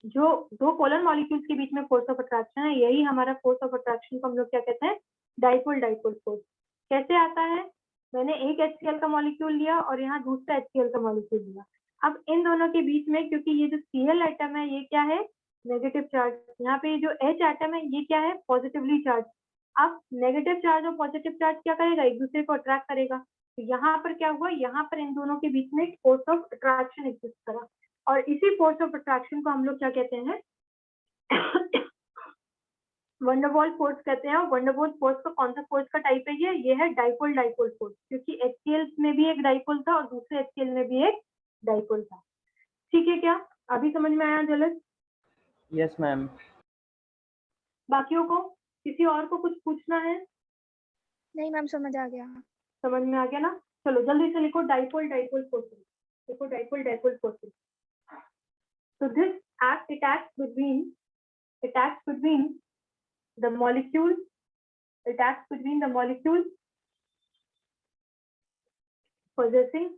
जो दो पोलर मॉलिक्यूल्स के बीच में फोर्स ऑफ अट्रैक्शन है, यही हमारा फोर्स ऑफ अट्रैक्शन को हम लोग क्या कहते हैं, डाइपोल डाइपोल फोर्स। कैसे आता है, मैंने एक HCl का मॉलिक्यूल लिया और यहाँ दूसरा HCl का मॉलिक्यूल लिया। अब इन दोनों के बीच में, क्योंकि ये जो Cl एटम है ये क्या है, नेगेटिव चार्ज, यहाँ पे ये जो H एटम है ये क्या है, पॉजिटिवली चार्ज। अब नेगेटिव चार्ज और पॉजिटिव चार्ज क्या करेगा, एक दूसरे को अट्रैक्ट करेगा। तो यहाँ पर क्या हुआ, यहाँ पर इन दोनों के बीच में फोर्स ऑफ अट्रैक्शन एग्जिस्ट करा, और इसी फोर्स ऑफ अट्रैक्शन को हम लोग क्या कहते हैं, वंडरवॉल फोर्स कहते हैं। और वंडरवॉल फोर्स का कौन सा फोर्स का टाइप है, ये है डाइपोल डाइपोल फोर्स, क्योंकि HCl में भी एक डाइपोल था और दूसरे HCl में भी एक डाइपोल था। ठीक है क्या, अभी समझ में आया जलस? Yes ma'am. बाकियों को, किसी और को कुछ पूछना है? नहीं मैम, समझ आ गया। समझ में आ गया ना? चलो जल्दी से लिखो डाइपोल डाइपोल फोर्सेस, लिखो dipole dipole forces. So this attacks between the molecules, possessing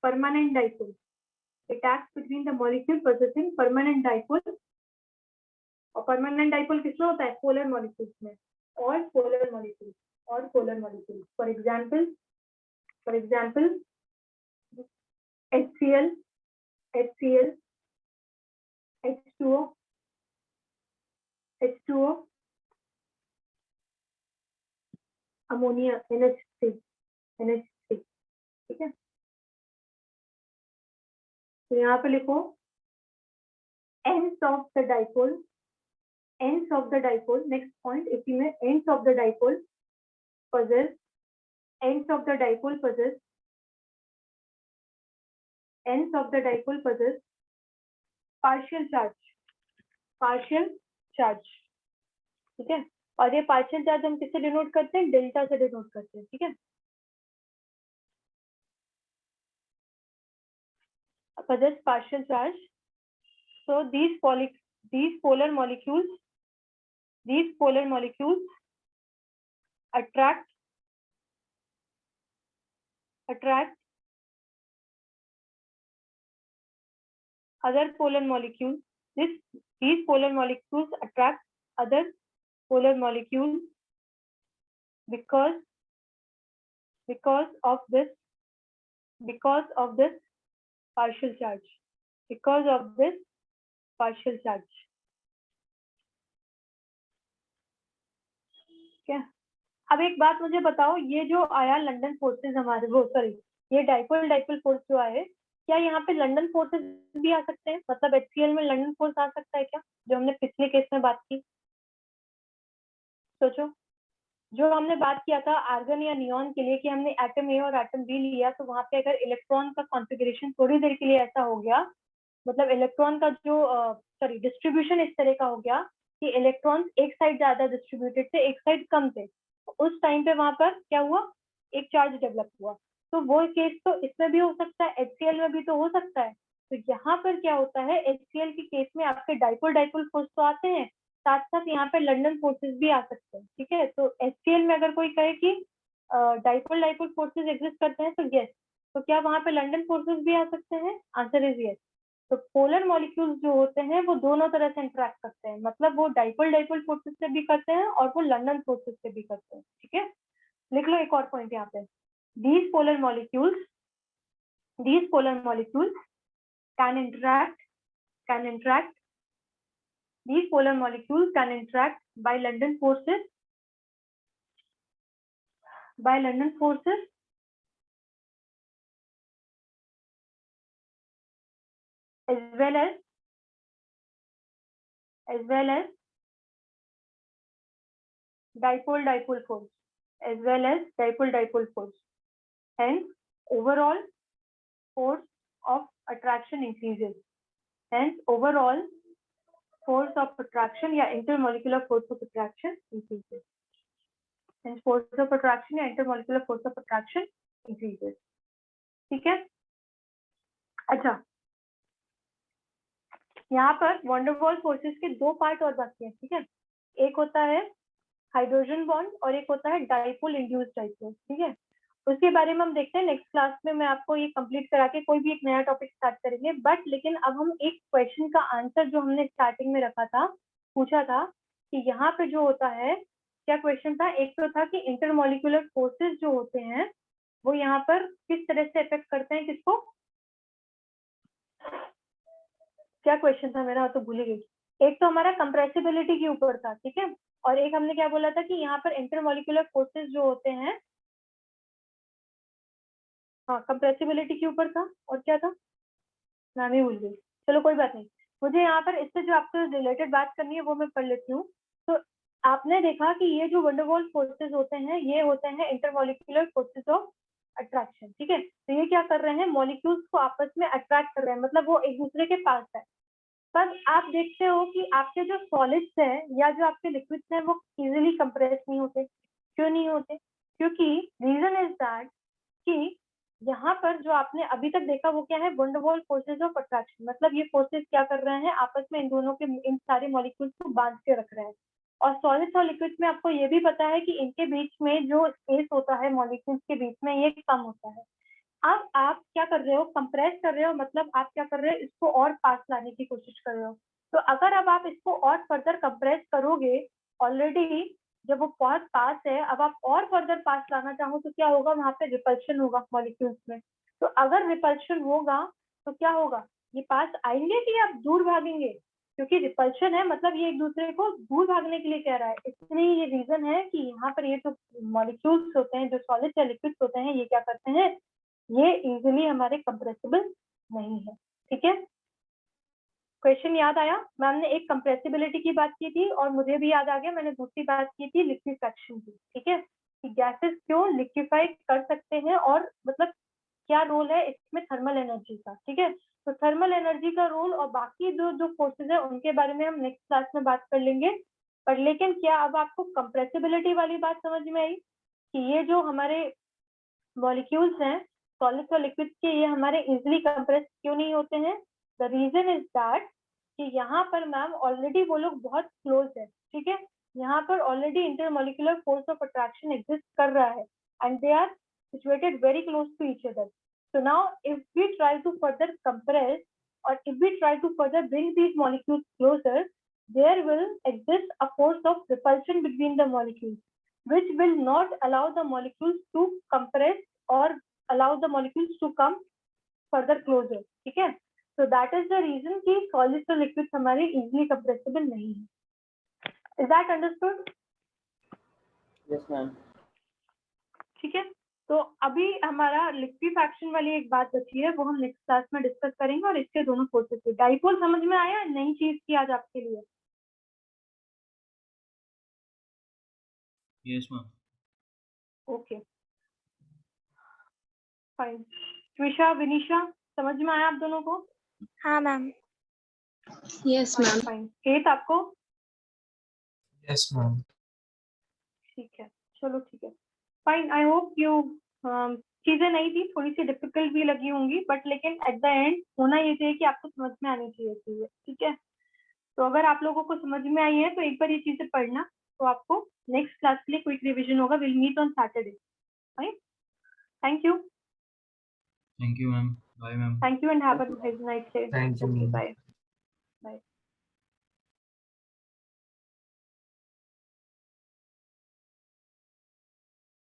permanent dipole. Attacks between the molecule possessing permanent dipole. और permanent dipole किसमें होता है, polar molecules में, और polar molecules. For example, HCl, H2O, ammonia, NH3, ठीक है। तो यहाँ पे लिखो ends of the dipole, next point, इसी में ends of the dipole possess partial charge, ठीक है। और ये पार्शियल चार्ज हम किससे डिनोट करते हैं, डेल्टा से डिनोट करते हैं, ठीक है। possess partial charge, so these polar molecules attract other polar molecules. These polar molecules attract other polar molecules because of this partial charge. क्या? अब एक बात मुझे बताओ, ये जो आया लंदन फोर्सेस हमारे, वो सॉरी, ये डाइपोल डाइपोल फोर्स जो आए, क्या यहाँ पे लंदन फोर्सेस भी आ सकते हैं, मतलब HCl में लंदन फोर्स आ सकता है क्या, जो हमने पिछले केस में बात की? सोचो, जो हमने बात किया था आर्गन या नियॉन के लिए कि हमने एटम ए और एटम बी लिया, तो वहां पे अगर इलेक्ट्रॉन का कॉन्फ़िगरेशन थोड़ी देर के लिए ऐसा हो गया, मतलब इलेक्ट्रॉन का जो डिस्ट्रीब्यूशन इस तरह का हो गया कि इलेक्ट्रॉन्स एक साइड ज्यादा डिस्ट्रीब्यूटेड थे, एक साइड कम थे, तो उस टाइम पे वहां पर क्या हुआ, एक चार्ज डेवलप हुआ। तो वो केस तो इसमें भी हो सकता है, HCl में भी तो हो सकता है। तो यहाँ पर क्या होता है, HCl के केस में आपके डाइपोल डाइपोल फोर्स तो आते हैं, साथ साथ यहाँ पे लंदन फोर्सेस भी आ सकते हैं, ठीक है। तो HCl में अगर कोई कहे कि डाइपोल डाइपोल फोर्सेस एग्जिस्ट करते हैं, तो यस, तो क्या वहां पे लंदन फोर्सेस भी आ सकते हैं, आंसर इज यस। तो पोलर मॉलिक्यूल्स जो होते हैं वो दोनों तरह से इंटरेक्ट करते हैं, मतलब वो डाइपोल डाइपोल फोर्सेस से भी करते हैं और वो लंदन फोर्सेस से भी करते हैं, ठीक है। लिख लो एक और पॉइंट यहाँ पे, these polar molecules can interact these polar molecules can interact by London forces as well as dipole dipole force, hence overall force of attraction increases, force of attraction या intermolecular force of attraction increases, force of attraction या intermolecular force of attraction increases, ठीक है। अच्छा, यहाँ पर van der Waals forces के दो part और बाकी हैं, ठीक है। एक होता है हाइड्रोजन बॉन्ड और एक होता है डाइपोल इंड्यूस्ड डाइपोल, ठीक है। उसके बारे में हम देखते हैं नेक्स्ट क्लास में, मैं आपको ये कंप्लीट करा के कोई भी एक नया टॉपिक स्टार्ट करेंगे। बट लेकिन अब हम एक क्वेश्चन का आंसर जो हमने स्टार्टिंग में रखा था, पूछा था कि यहाँ पे जो होता है, क्या क्वेश्चन था, एक तो था कि इंटरमोलिकुलर फोर्सेस जो होते हैं वो यहाँ पर किस तरह से इफेक्ट करते हैं किसको, क्या क्वेश्चन था मेरा, तो भूल गई। एक तो हमारा कंप्रेसिबिलिटी के ऊपर था, ठीक है, और एक हमने क्या बोला था कि यहाँ पर इंटरमोलिकुलर फोर्सेस जो होते हैं, हाँ कंप्रेसिबिलिटी के ऊपर था, और क्या था, नाम ही भूल गई, चलो कोई बात नहीं। मुझे यहाँ पर इससे जो आपको रिलेटेड बात करनी है वो मैं कर लेती हूँ। तो आपने देखा कि ये जो वंडरवॉल फोर्सेस होते हैं ये होते हैं इंटरमोलिकुलर फोर्सेस ऑफ अट्रैक्शन, ठीक है। तो ये क्या कर रहे हैं, मॉलिक्यूल्स को आपस में अट्रैक्ट कर रहे हैं, मतलब वो एक दूसरे के पास है। पर आप देखते हो कि आपके जो सॉलिड्स हैं या जो आपके लिक्विड्स हैं वो इजीली कंप्रेस नहीं होते। क्यों नहीं होते, क्योंकि रीजन इज दैट कि यहाँ पर जो आपने अभी तक देखा वो क्या है, वंडरवॉल फोर्सेस ऑफ अट्रैक्शन, मतलब ये फोर्सेस क्या कर रहे हैं, आपस में इन दोनों के, इन सारे मॉलिक्यूल्स को बांध के रख रहे हैं। और सॉलिड्स और लिक्विड्स में आपको ये भी पता है कि इनके बीच में जो स्पेस होता है मॉलिक्यूल्स के बीच में, ये कम होता है। अब आप क्या कर रहे हो, कंप्रेस कर रहे हो, मतलब आप क्या कर रहे हो, इसको और पास लाने की कोशिश कर रहे हो। तो अगर अब आप इसको और फर्दर कंप्रेस करोगे, ऑलरेडी जब वो बहुत पास है, अब आप और फर्दर पास लाना चाहो तो क्या होगा, वहां पे रिपल्शन होगा मॉलिक्यूल्स में। तो अगर रिपल्शन होगा तो क्या होगा, ये पास आएंगे कि आप दूर भागेंगे, क्योंकि रिपल्शन है मतलब ये एक दूसरे को दूर भागने के लिए कह रहा है। इसलिए ये रीजन है कि यहाँ पर ये जो मॉलिक्यूल्स होते हैं, जो सॉलिड या लिक्विड्स होते हैं, ये क्या करते हैं, ये इजीली हमारे कंप्रेसिबल नहीं है, ठीक है। क्वेश्चन याद आया, मैम ने एक कंप्रेसिबिलिटी की बात की थी और मुझे भी याद आ गया, मैंने दूसरी बात की थी लिक्विफेक्शन की, ठीक है, कि गैसेस क्यों लिक्विफाई कर सकते हैं और मतलब क्या रोल है इसमें थर्मल एनर्जी का, ठीक है। तो थर्मल एनर्जी का रोल और बाकी जो जो फोर्सेज है उनके बारे में हम नेक्स्ट क्लास में बात कर लेंगे। पर लेकिन क्या अब आपको कंप्रेसिबिलिटी वाली बात समझ में आई कि ये जो हमारे मॉलिक्यूल्स हैं सॉलिड्स और लिक्विड्स के, ये हमारे इजीली कंप्रेस क्यों नहीं होते हैं? द रीजन इज दैट कि यहाँ पर मैम ऑलरेडी वो लोग बहुत क्लोज है, ठीक है। यहाँ पर already intermolecular force of attraction exist कर रहा है and they are situated very close to each other. So now if we try to further compress or if we try to further bring these molecules closer, there will exist a force of repulsion between the molecules, which will not allow the molecules to compress or allow the molecules to come further closer, ठीक है। So that is the reason कि solids और liquids हमारे easily compressible नहीं है। Is that understood? Yes, ma'am. ठीक है, तो अभी हमारा लिक्विफैक्शन वाली एक बात बची है, वो हम नेक्स्ट क्लास में डिस्कस करेंगे और इसके दोनों फोर्सेस से। डाइपोल समझ में आया, नई चीज की आज आपके लिए? Yes ma'am. Okay fine. Twisha, Vinisha, समझ में आया आप दोनों को? हाँ मैम। Yes, ma'am. फाइन। हेत आपको? Yes, ma'am. ठीक है, चलो ठीक है, फाइन। आई होप यू चीजें नहीं थी, थोड़ी सी डिफिकल्ट भी लगी होंगी, बट लेकिन एट द एंड होना ये चाहिए कि आपको समझ में आनी चाहिए चीजें, ठीक है? तो अगर आप लोगों को समझ में आई है तो एक बार ये चीजें पढ़ना, तो आपको नेक्स्ट क्लास के लिए क्विक रिवीजन होगा। Will meet on Saturday. Fine, thank you. Thank you ma'am, bye ma'am. Thank you and have a nice day. Thank you, okay, ma'am. Bye bye.